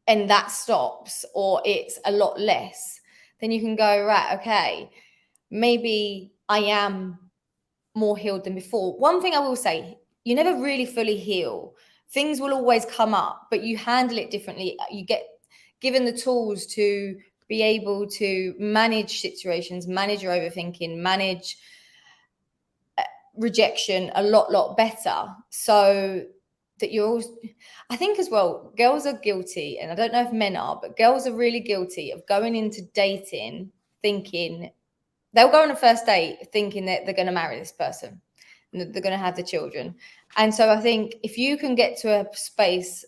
and that stops, or it's a lot less, then you can go, right, okay, maybe I am more healed than before. One thing I will say, you never really fully heal. Things will always come up, but you handle it differently. You get given the tools to be able to manage situations, manage your overthinking, manage rejection a lot better. So that you're always, I think as well, girls are guilty, and I don't know if men are, but girls are really guilty of going into dating thinking they'll go on a first date thinking that they're going to marry this person and that they're going to have the children. And so I think if you can get to a space,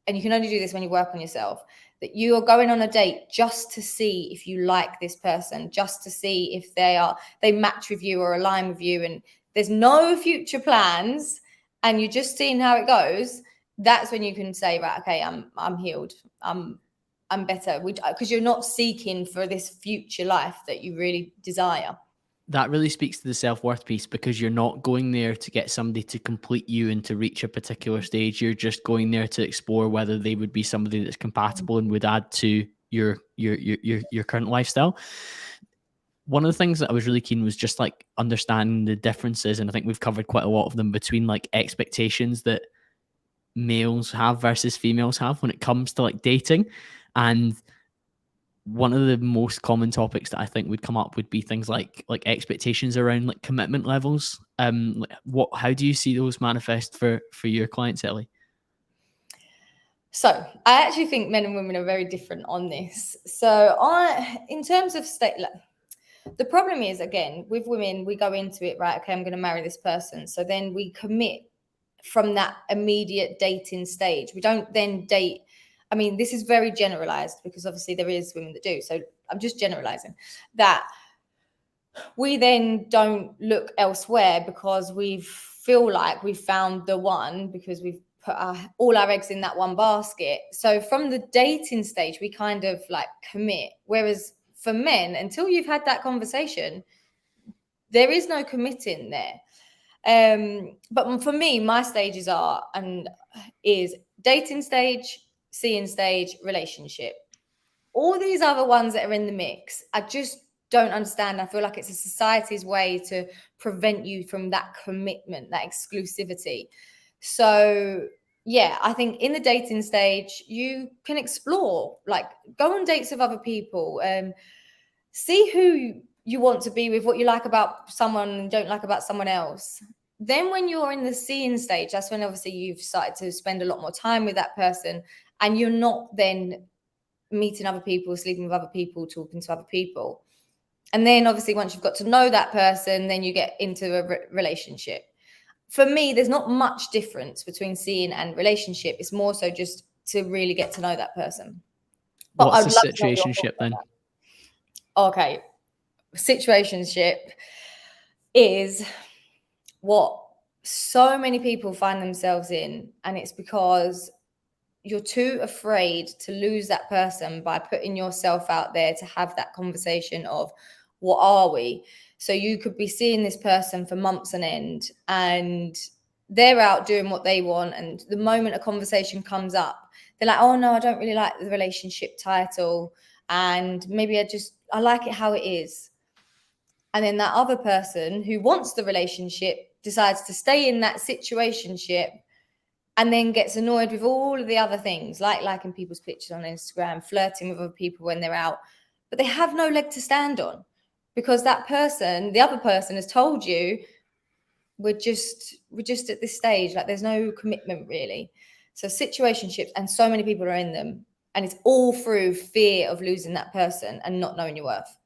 and you can only do this when you work on yourself, that you are going on a date just to see if you like this person, just to see if they match with you or align with you, and there's no future plans and you're just seeing how it goes, that's when you can say, right, okay, I'm healed. I'm I'm better, because you're not seeking for this future life that you really desire. That really speaks to the self-worth piece, because you're not going there to get somebody to complete you and to reach a particular stage. You're just going there to explore whether they would be somebody that's compatible and would add to your current lifestyle. One of the things that I was really keen was just like understanding the differences, and I think we've covered quite a lot of them, between like expectations that males have versus females have when it comes to like dating. And one of the most common topics that I think would come up would be things like expectations around like commitment levels. How do you see those manifest for your clients, Ellie? So I actually think men and women are very different on this. So in terms of the problem is, again, with women, we go into it, right, okay, I'm going to marry this person. So then we commit from that immediate dating stage. We don't then date. I mean, this is very generalized, because obviously there is women that do. So I'm just generalizing that. We then don't look elsewhere because we feel like we've found the one, because we've put all our eggs in that one basket. So from the dating stage, we kind of like commit. Whereas for men, until you've had that conversation, there is no committing there. But for me, my stages is dating stage, seeing stage, relationship. All these other ones that are in the mix, I just don't understand. I feel like it's a society's way to prevent you from that commitment, that exclusivity. So yeah, I think in the dating stage, you can explore, like go on dates with other people, see who you want to be with, what you like about someone and don't like about someone else. Then when you're in the seeing stage, that's when obviously you've started to spend a lot more time with that person, and you're not then meeting other people, sleeping with other people, talking to other people. And then obviously once you've got to know that person, then you get into a relationship. For me, there's not much difference between seeing and relationship. It's more so just to really get to know that person. But what's the situationship then? Okay. Situationship is what so many people find themselves in, and it's because you're too afraid to lose that person by putting yourself out there to have that conversation of what are we. So you could be seeing this person for months on end, and they're out doing what they want, and the moment a conversation comes up, they're like, oh no, I don't really like the relationship title, and maybe I like it how it is. And then that other person who wants the relationship decides to stay in that situationship, and then gets annoyed with all of the other things, like liking people's pictures on Instagram, flirting with other people when they're out, but they have no leg to stand on, because that person, the other person, has told you, we're just at this stage, like there's no commitment really. So situationships, and so many people are in them, and it's all through fear of losing that person and not knowing your worth.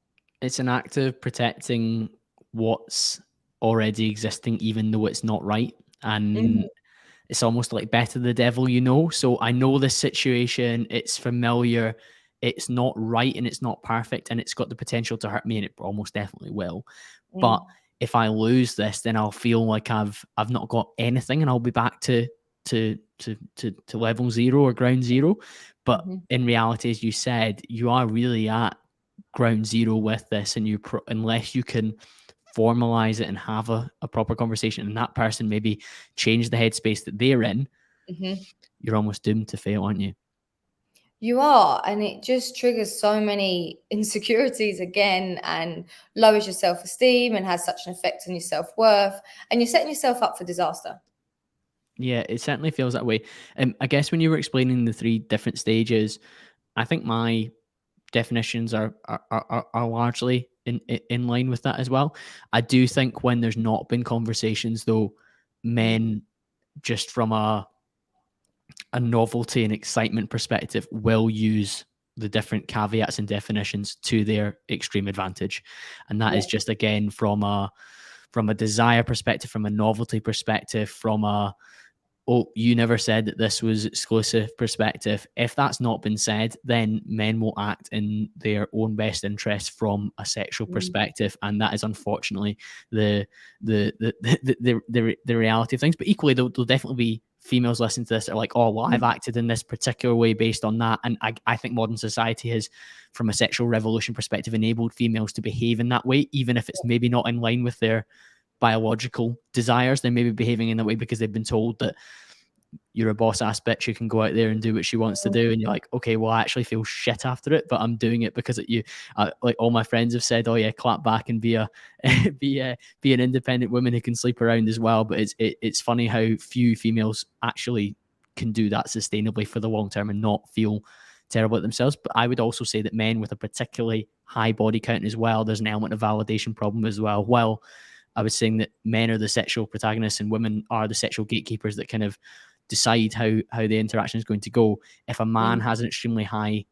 It's an act of protecting what's already existing, even though it's not right. And it's almost like better the devil you know. So I know this situation, it's familiar, it's not right, and it's not perfect, and it's got the potential to hurt me, and it almost definitely will. But if I lose this, then I'll feel like I've not got anything, and I'll be back to level zero or ground zero. But in reality, as you said, you are really at ground zero with this, and unless you can formalize it and have a proper conversation, and that person maybe change the headspace that they're in, you're almost doomed to fail, aren't you? You are, and it just triggers so many insecurities again, and lowers your self-esteem, and has such an effect on your self-worth, and you're setting yourself up for disaster. Yeah, it certainly feels that way. I guess when you were explaining the 3 different stages, I think my definitions are largely in line with that as well. I do think when there's not been conversations, though, men, just from a novelty and excitement perspective, will use the different caveats and definitions to their extreme advantage. And that is just, again, from a desire perspective, from a novelty perspective, from a oh, you never said that this was exclusive perspective. If that's not been said, then men will act in their own best interest from a sexual perspective, and that is unfortunately the reality of things. But equally, there'll definitely be females listening to this that are like, oh, well, I've acted in this particular way based on that. And I think modern society has, from a sexual revolution perspective, enabled females to behave in that way, even if it's maybe not in line with their biological desires. They may be behaving in that way because they've been told that you're a boss ass bitch who can go out there and do what she wants to do, and you're like, okay, well, I actually feel shit after it, but I'm doing it because you like all my friends have said, oh yeah, clap back and be an independent woman who can sleep around as well. But it's funny how few females actually can do that sustainably for the long term and not feel terrible at themselves. But I would also say that men with a particularly high body count as well, there's an element of validation problem as well. Well, I was saying that men are the sexual protagonists and women are the sexual gatekeepers that kind of decide how the interaction is going to go. If a man has an extremely high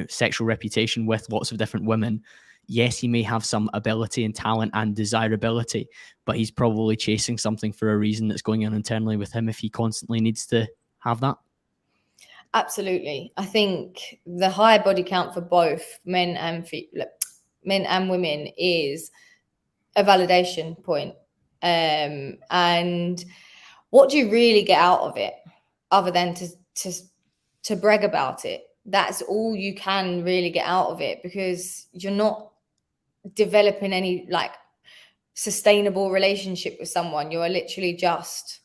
sexual reputation with lots of different women, yes, he may have some ability and talent and desirability, but he's probably chasing something for a reason that's going on internally with him if he constantly needs to have that. Absolutely. I think the high body count for both men and women is a validation point. And what do you really get out of it other than to brag about it? That's all you can really get out of it, because you're not developing any like sustainable relationship with someone. You're literally just,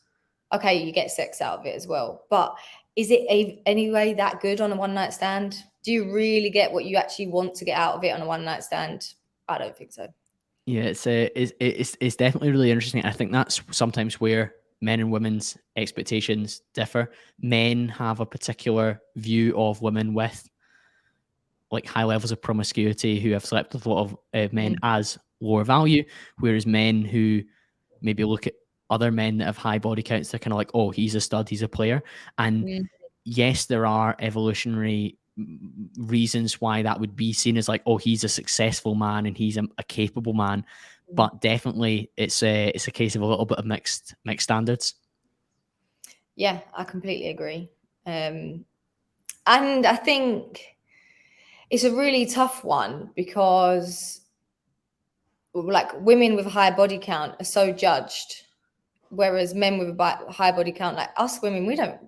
okay, you get sex out of it as well. But is it anyway that good on a one night stand? Do you really get what you actually want to get out of it on a one night stand? I don't think so. Yeah, it's definitely really interesting. I think that's sometimes where men and women's expectations differ. Men have a particular view of women with like high levels of promiscuity who have slept with a lot of men as lower value, whereas men who maybe look at other men that have high body counts, they're kind of like, oh, he's a stud, he's a player. And yes, there are evolutionary reasons why that would be seen as like, oh, he's a successful man and he's a capable man, but definitely it's a case of a little bit of mixed standards. Yeah, I completely agree. And I think it's a really tough one because like women with a high body count are so judged, whereas men with a high body count, like us women, we don't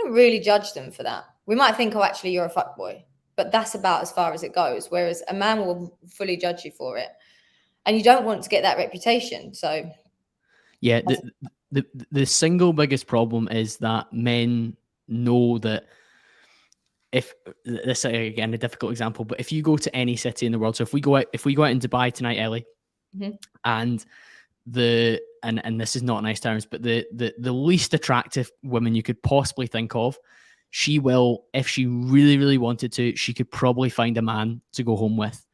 really judge them for that. We might think, oh, actually, you're a fuckboy, but that's about as far as it goes. Whereas a man will fully judge you for it, and you don't want to get that reputation. So, yeah, the single biggest problem is that men know that if this again a difficult example, but if you go to any city in the world, so if we go out in Dubai tonight, Ellie, and and this is not nice terms, but the least attractive woman you could possibly think of, she will, if she really, really wanted to, she could probably find a man to go home with.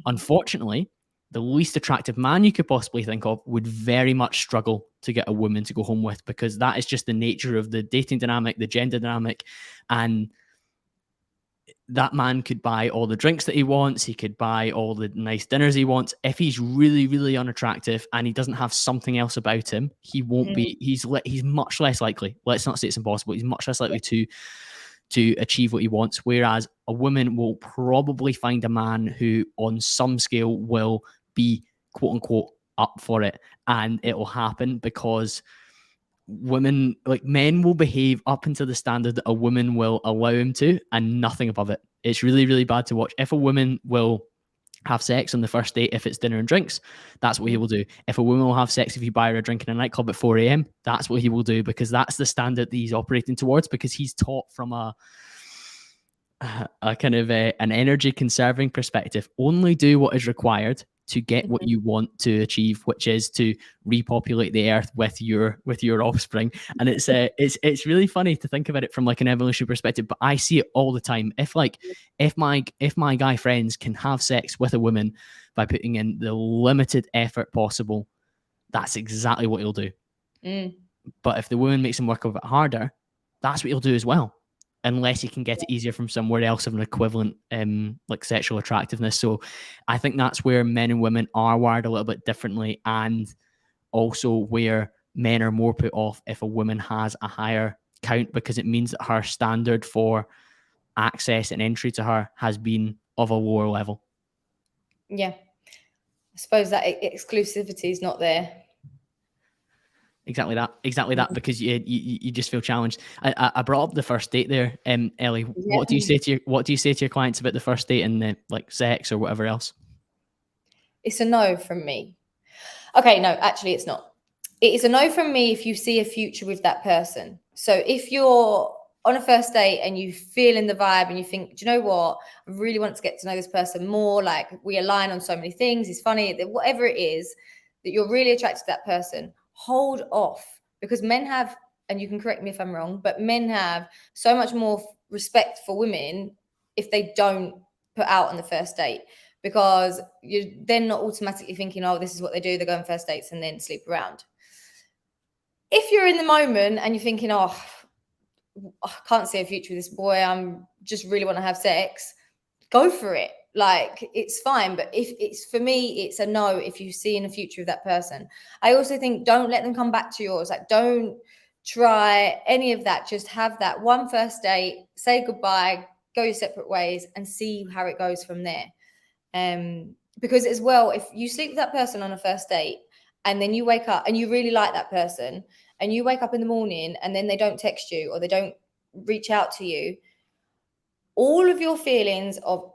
Unfortunately, the least attractive man you could possibly think of would very much struggle to get a woman to go home with, because that is just the nature of the dating dynamic, the gender dynamic, and that man could buy all the drinks that he wants. He could buy all the nice dinners he wants. If he's really, really unattractive and he doesn't have something else about him, he won't be. He's much less likely. Let's not say it's impossible. He's much less likely to achieve what he wants. Whereas a woman will probably find a man who, on some scale, will be quote unquote up for it, and it will happen because women, like men, will behave up into the standard that a woman will allow him to, and nothing above it. It's really, really bad to watch. If a woman will have sex on the first date, if it's dinner and drinks, that's what he will do. If a woman will have sex if you buy her a drink in a nightclub at 4 a.m., that's what he will do, because that's the standard that he's operating towards, because he's taught from a kind of an energy conserving perspective. Only do what is required to get what you want to achieve, which is to repopulate the earth with your offspring. And it's really funny to think about it from like an evolutionary perspective, but I see it all the time. If my guy friends can have sex with a woman by putting in the limited effort possible, that's exactly what he'll do. But if the woman makes him work a bit harder, that's what he'll do as well, unless he can get it easier from somewhere else of an equivalent like sexual attractiveness. So I think that's where men and women are wired a little bit differently, and also where men are more put off if a woman has a higher count, because it means that her standard for access and entry to her has been of a lower level. Yeah. I suppose that exclusivity is not there. Exactly that, because you just feel challenged. I brought up the first date there, Ellie. Yeah. What do you say to your clients about the first date and the like sex or whatever else? It's a no from me. Okay, no, actually it's not. It is a no from me if you see a future with that person. So if you're on a first date and you feel in the vibe and you think, do you know what? I really want to get to know this person more. Like, we align on so many things. It's funny, whatever it is that you're really attracted to that person, hold off, because men have, and you can correct me if I'm wrong, but men have so much more respect for women if they don't put out on the first date, because you're then not automatically thinking, oh, this is what they do. They go on first dates and then sleep around. If you're in the moment and you're thinking, oh, I can't see a future with this boy, I'm just really want to have sex, go for it. Like, it's fine. But if it's, for me, it's a no if you see in a future with that person. I also think don't let them come back to yours. Like, don't try any of that. Just have that one first date, say goodbye, go your separate ways, and see how it goes from there. Because as well, if you sleep with that person on a first date and then you wake up and you really like that person and you wake up in the morning and then they don't text you or they don't reach out to you, all of your feelings of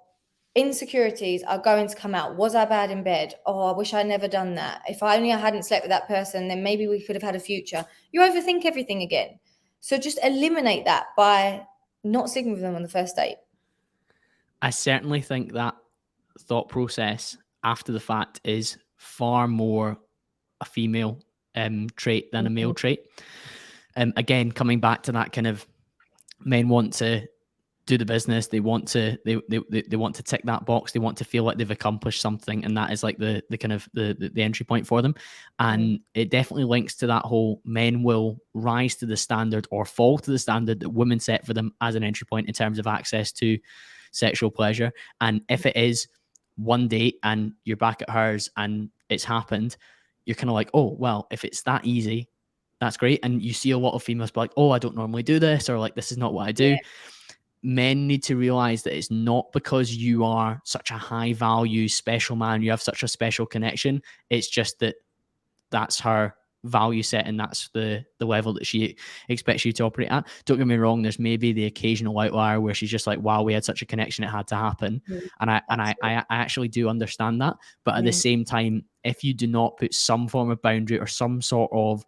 insecurities are going to come out. Was I bad in bed? Oh, I wish I'd never done that. If I hadn't slept with that person, then maybe we could have had a future. You overthink everything again. So just eliminate that by not sleeping with them on the first date. I certainly think that thought process after the fact is far more a female trait than a male trait. Again, coming back to that kind of, men want to do the business, they want to tick that box, they want to feel like they've accomplished something, and that is like the kind of the entry point for them. And it definitely links to that whole, men will rise to the standard or fall to the standard that women set for them as an entry point in terms of access to sexual pleasure. And if it is one date and you're back at hers and it's happened, you're kind of like, oh, well, if it's that easy, that's great. And you see a lot of females be like, oh, I don't normally do this, or like, this is not what I do. Yeah. Men need to realize that it's not because you are such a high value special man, you have such a special connection. It's just that that's her value set and that's the level that she expects you to operate at. Don't get me wrong, there's maybe the occasional outlier where she's just like, wow, we had such a connection, it had to happen. And I actually do understand that. But at the same time, if you do not put some form of boundary or some sort of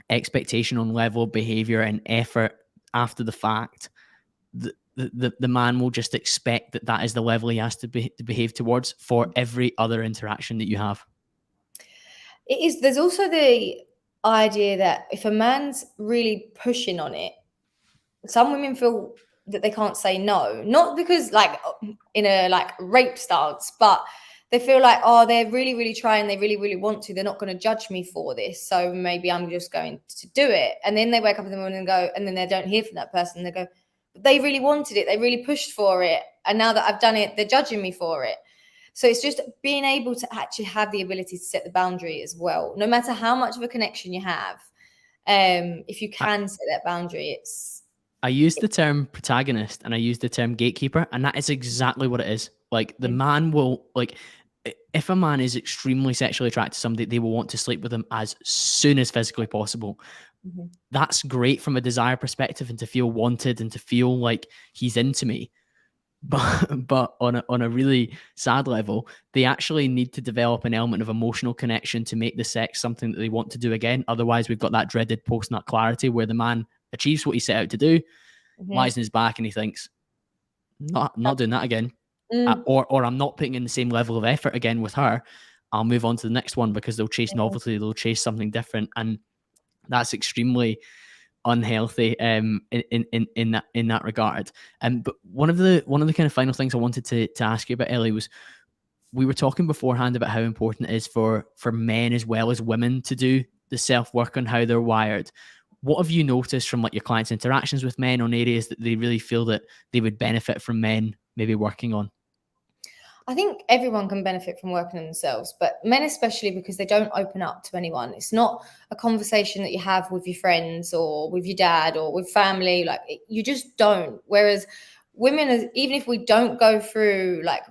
expectation on level of behavior and effort after the fact, the man will just expect that is the level he has to behave towards for every other interaction that you have. It is. There's also the idea that if a man's really pushing on it, some women feel that they can't say no, not because like in a like rape stance, but they feel like, oh, they're really, really trying, they really, really want to, they're not going to judge me for this, so maybe I'm just going to do it. And then they wake up in the morning and go, and then they don't hear from that person. They go, but they really wanted it, they really pushed for it, and now that I've done it, they're judging me for it. So it's just being able to actually have the ability to set the boundary as well, no matter how much of a connection you have. If you can set that boundary, I use the term protagonist and I use the term gatekeeper, and that is exactly what it is. Like, the man will, like, if a man is extremely sexually attracted to somebody, they will want to sleep with them as soon as physically possible. That's great from a desire perspective, and to feel wanted and to feel like he's into me. But on a really sad level, they actually need to develop an element of emotional connection to make the sex something that they want to do again. Otherwise, we've got that dreaded post-nut clarity where the man achieves what he set out to do, lies in his back, and he thinks, not doing that again. Or I'm not putting in the same level of effort again with her. I'll move on to the next one, because they'll chase novelty, they'll chase something different, and that's extremely unhealthy in that regard. But one of the kind of final things I wanted to ask you about, Ellie, was, we were talking beforehand about how important it is for men as well as women to do the self-work on how they're wired. What have you noticed from like your clients' interactions with men on areas that they really feel that they would benefit from men maybe working on? I think everyone can benefit from working on themselves, but men especially, because they don't open up to anyone. It's not a conversation that you have with your friends or with your dad or with family. Like, you just don't. Whereas women, even if we don't go through like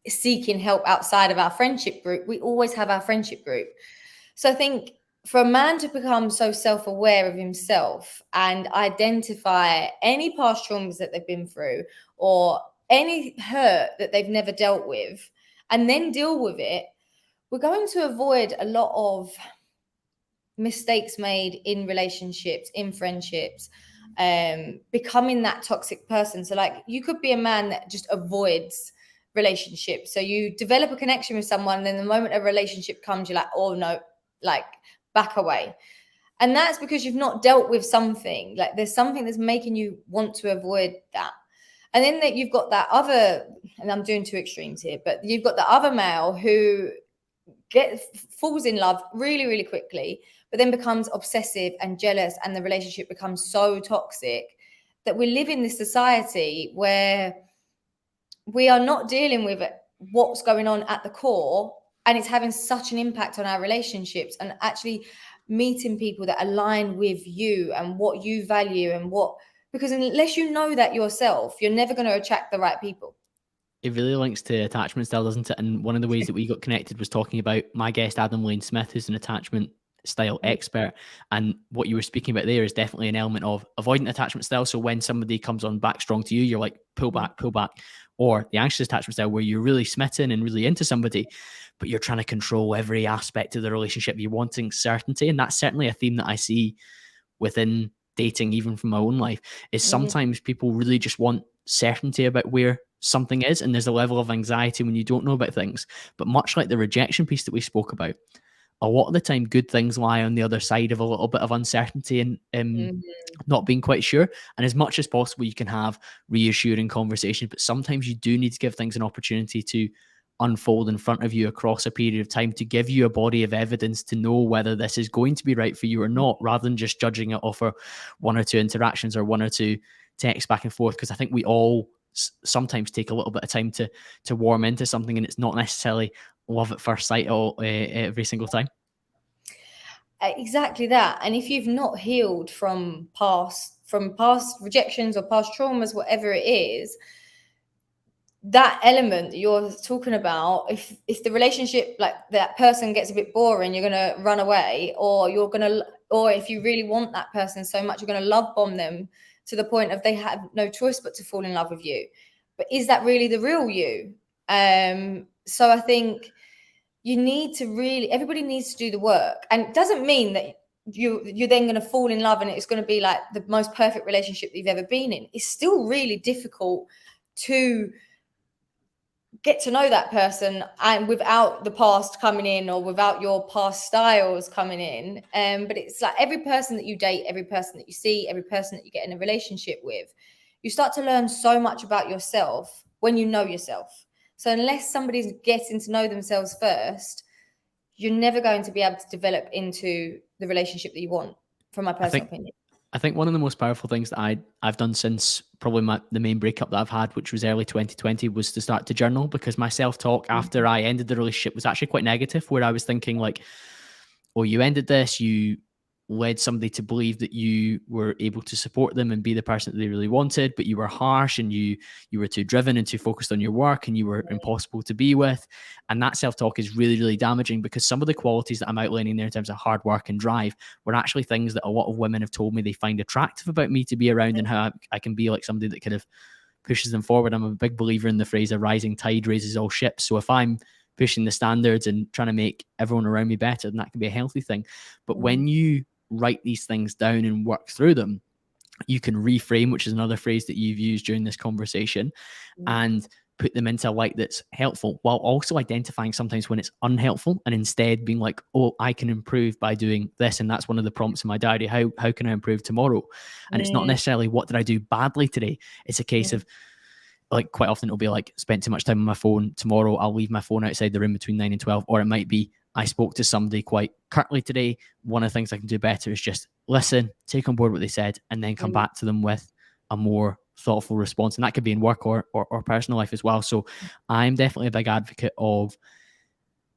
seeking help outside of our friendship group, we always have our friendship group. So I think for a man to become so self-aware of himself and identify any past traumas that they've been through or any hurt that they've never dealt with and then deal with it, we're going to avoid a lot of mistakes made in relationships, in friendships, becoming that toxic person. So like, you could be a man that just avoids relationships. So you develop a connection with someone, and then the moment a relationship comes, you're like, oh no, like, back away. And that's because you've not dealt with something. Like, there's something that's making you want to avoid that. And then that you've got that other, and I'm doing two extremes here, but you've got the other male who falls in love really, really quickly, but then becomes obsessive and jealous, and the relationship becomes so toxic that we live in this society where we are not dealing with what's going on at the core, and it's having such an impact on our relationships, and actually meeting people that align with you and what you value and what, because unless you know that yourself, you're never going to attract the right people. It really links to attachment style, doesn't it? And one of the ways that we got connected was talking about my guest, Adam Lane Smith, who's an attachment style expert. And what you were speaking about there is definitely an element of avoidant attachment style. So when somebody comes on back strong to you, you're like, pull back, pull back. Or the anxious attachment style, where you're really smitten and really into somebody, but you're trying to control every aspect of the relationship. You're wanting certainty. And that's certainly a theme that I see within dating, even from my own life, is sometimes people really just want certainty about where something is, and there's a level of anxiety when you don't know about things. But much like the rejection piece that we spoke about, a lot of the time good things lie on the other side of a little bit of uncertainty and not being quite sure. And as much as possible, you can have reassuring conversations, but sometimes you do need to give things an opportunity to unfold in front of you across a period of time, to give you a body of evidence to know whether this is going to be right for you or not, rather than just judging it off of one or two interactions or one or two texts back and forth. Because I think we all sometimes take a little bit of time to warm into something, and it's not necessarily love at first sight every single time. Exactly that. And if you've not healed from past rejections or past traumas, whatever it is, that element that you're talking about, if the relationship, like, that person gets a bit boring, you're going to run away, or if you really want that person so much, you're going to love bomb them to the point of they have no choice but to fall in love with you. But is that really the real you? So I think you need to everybody needs to do the work. And it doesn't mean that you're then going to fall in love and it's going to be like the most perfect relationship that you've ever been in. It's still really difficult to get to know that person, and without the past coming in, or without your past styles coming in. But it's like every person that you date, every person that you see, every person that you get in a relationship with, you start to learn so much about yourself when you know yourself. So unless somebody's getting to know themselves first, you're never going to be able to develop into the relationship that you want, from my personal opinion. I think one of the most powerful things that I've done since probably the main breakup that I've had, which was early 2020, was to start to journal, because my self-talk after I ended the relationship was actually quite negative, where I was thinking like, oh, you ended this, you led somebody to believe that you were able to support them and be the person that they really wanted, but you were harsh, and you were too driven and too focused on your work, and you were impossible to be with. And that self-talk is really, really damaging, because some of the qualities that I'm outlining there in terms of hard work and drive were actually things that a lot of women have told me they find attractive about me to be around, and how I can be like somebody that kind of pushes them forward. I'm a big believer in the phrase, a rising tide raises all ships. So if I'm pushing the standards and trying to make everyone around me better, then that can be a healthy thing. But when you write these things down and work through them, you can reframe, which is another phrase that you've used during this conversation, and put them into a light that's helpful, while also identifying sometimes when it's unhelpful, and instead being like, oh, I can improve by doing this. And that's one of the prompts in my diary. How can I improve tomorrow? And it's not necessarily what did I do badly today. It's a case of, like, quite often it'll be like, spent too much time on my phone. Tomorrow I'll leave my phone outside the room between 9 and 12. Or it might be, I spoke to somebody quite curtly today. One of the things I can do better is just listen, take on board what they said, and then come back to them with a more thoughtful response. And that could be in work or personal life as well. So I'm definitely a big advocate of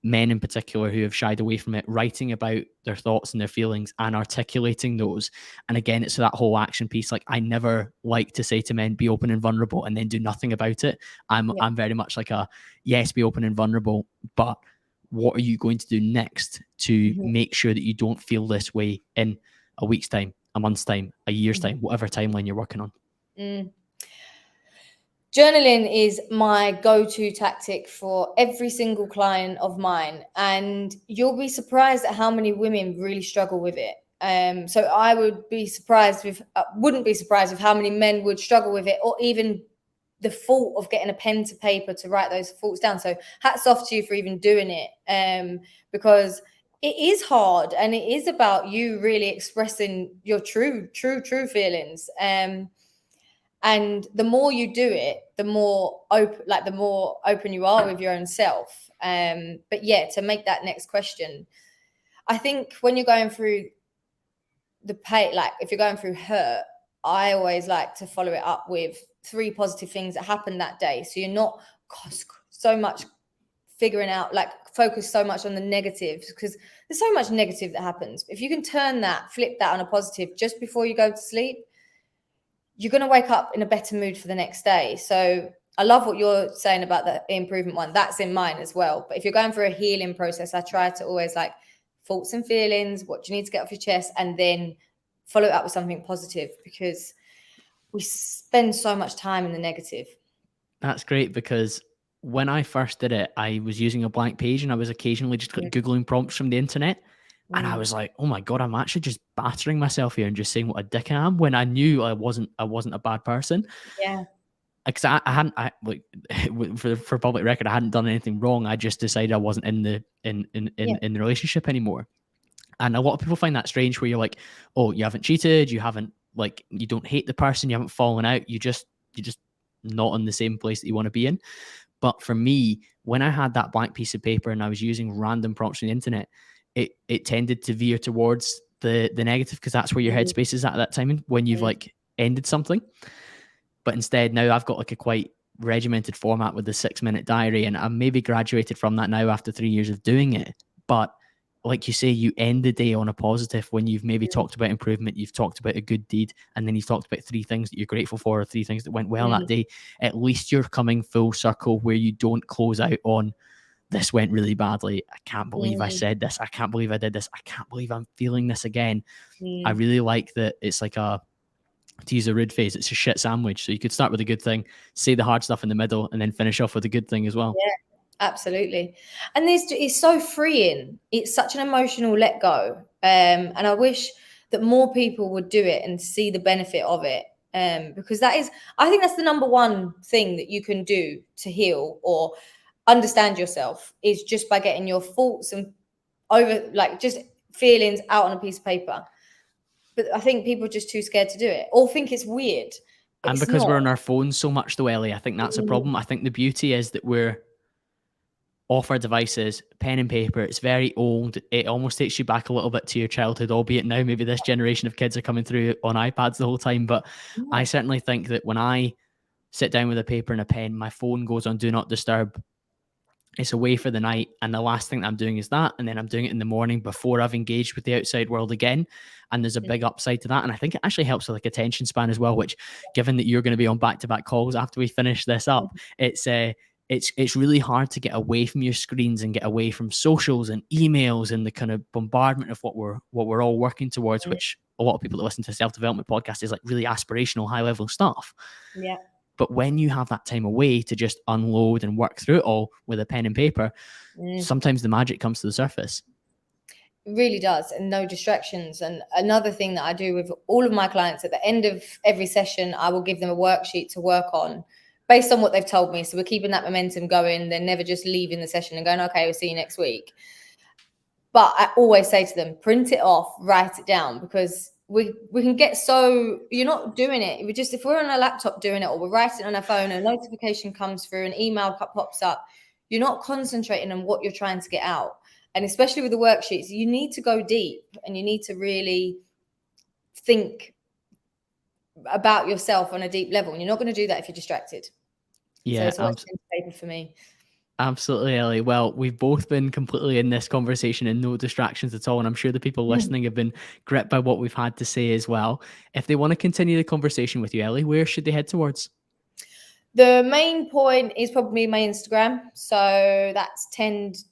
men in particular who have shied away from it, writing about their thoughts and their feelings and articulating those. And again, it's that whole action piece. Like, I never like to say to men, be open and vulnerable and then do nothing about it. I'm very much like a, yes, be open and vulnerable, but what are you going to do next to make sure that you don't feel this way in a week's time, a month's time, a year's time, whatever timeline you're working on? Journaling is my go-to tactic for every single client of mine, and you'll be surprised at how many women really struggle with it. So I wouldn't be surprised with how many men would struggle with it, or even the thought of getting a pen to paper to write those thoughts down. So hats off to you for even doing it, because it is hard, and it is about you really expressing your true feelings. And the more you do it, the more open you are with your own self. But yeah, to make that next question, I think when you're going through the pain, like if you're going through hurt, I always like to follow it up with 3 positive things that happened that day. So you're not so much figuring out, like focus so much on the negatives, because there's so much negative that happens. If you can flip that on a positive just before you go to sleep, you're going to wake up in a better mood for the next day. So I love what you're saying about the improvement one. That's in mine as well. But if you're going through a healing process, I try to always like thoughts and feelings, what do you need to get off your chest, and then follow it up with something positive, because we spend so much time in the negative. That's great, because when I first did it, I was using a blank page and I was occasionally just Googling prompts from the internet. And I was like, oh my God, I'm actually just battering myself here and just saying what a dick I am, when I knew I wasn't a bad person. Yeah. Because for public record, I hadn't done anything wrong. I just decided I wasn't in the relationship anymore. And a lot of people find that strange, where you're like, oh, you haven't cheated, you don't hate the person, you haven't fallen out, you're just not in the same place that you want to be in. But for me, when I had that blank piece of paper and I was using random prompts on the internet, it tended to veer towards the negative, because that's where your headspace is at that time when you've like ended something. But instead, now I've got like a quite regimented format with the 6-minute diary, and I'm maybe graduated from that now after 3 years of doing it. But like you say, you end the day on a positive when you've maybe talked about improvement, you've talked about a good deed, and then you've talked about 3 things that you're grateful for, or 3 things that went well that day. At least you're coming full circle, where you don't close out on, this went really badly, I can't believe I said this, I can't believe I did this, I can't believe I'm feeling this again. I really like that it's like to use a rude phrase, it's a shit sandwich. So you could start with a good thing, say the hard stuff in the middle, and then finish off with a good thing as well. Yeah, absolutely. And it's so freeing. It's such an emotional let go. And I wish that more people would do it and see the benefit of it. Because I think that's the number one thing that you can do to heal or understand yourself, is just by getting your thoughts and just feelings out on a piece of paper. But I think people are just too scared to do it, or think it's weird. And because we're on our phones so much though, Ellie, I think that's a problem. I think the beauty is that we're off our devices, pen and paper. It's very old. It almost takes you back a little bit to your childhood, albeit now maybe this generation of kids are coming through on iPads the whole time. But I certainly think that when I sit down with a paper and a pen, my phone goes on do not disturb. It's away for the night, and the last thing that I'm doing is that, and then I'm doing it in the morning before I've engaged with the outside world again. And there's a big upside to that, and I think it actually helps with like attention span as well, which, given that you're going to be on back-to-back calls after we finish this up, it's really hard to get away from your screens and get away from socials and emails and the kind of bombardment of what we're all working towards, which a lot of people that listen to self-development podcasts is like really aspirational, high-level stuff. Yeah. But when you have that time away to just unload and work through it all with a pen and paper, sometimes the magic comes to the surface. It really does, and no distractions. And another thing that I do with all of my clients, at the end of every session, I will give them a worksheet to work on based on what they've told me. So we're keeping that momentum going. They're never just leaving the session and going, okay, we'll see you next week. But I always say to them, print it off, write it down, because we can get so, you're not doing it. If we're on a laptop doing it, or we're writing on our phone, a notification comes through, an email pops up, you're not concentrating on what you're trying to get out. And especially with the worksheets, you need to go deep, and you need to really think about yourself on a deep level, and you're not going to do that if you're distracted. So Yeah, it's always pen to paper for me. absolutely, Ellie. Well, we've both been completely in this conversation and no distractions at all. And I'm sure the people listening have been gripped by what we've had to say as well. If they want to continue the conversation with you, Ellie, where should they head towards? The main point is probably my Instagram. So that's tend__.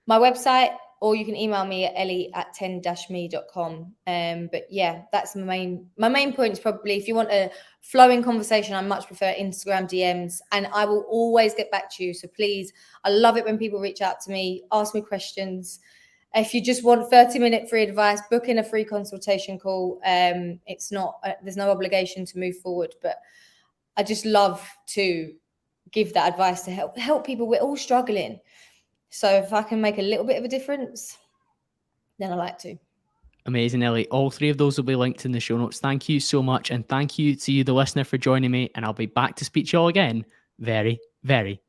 My website, or you can email me at ellie@tend-me.com. But yeah, that's my main point is probably, if you want a flowing conversation, I much prefer Instagram DMs, and I will always get back to you. So please, I love it when people reach out to me, ask me questions. If you just want 30-minute free advice, book in a free consultation call. It's not, there's no obligation to move forward, but I just love to give that advice to help people. We're all struggling. So if I can make a little bit of a difference, then I like to. Amazing, Ellie. All three of those will be linked in the show notes. Thank you so much. And thank you to you, the listener, for joining me. And I'll be back to speak to you all again very, very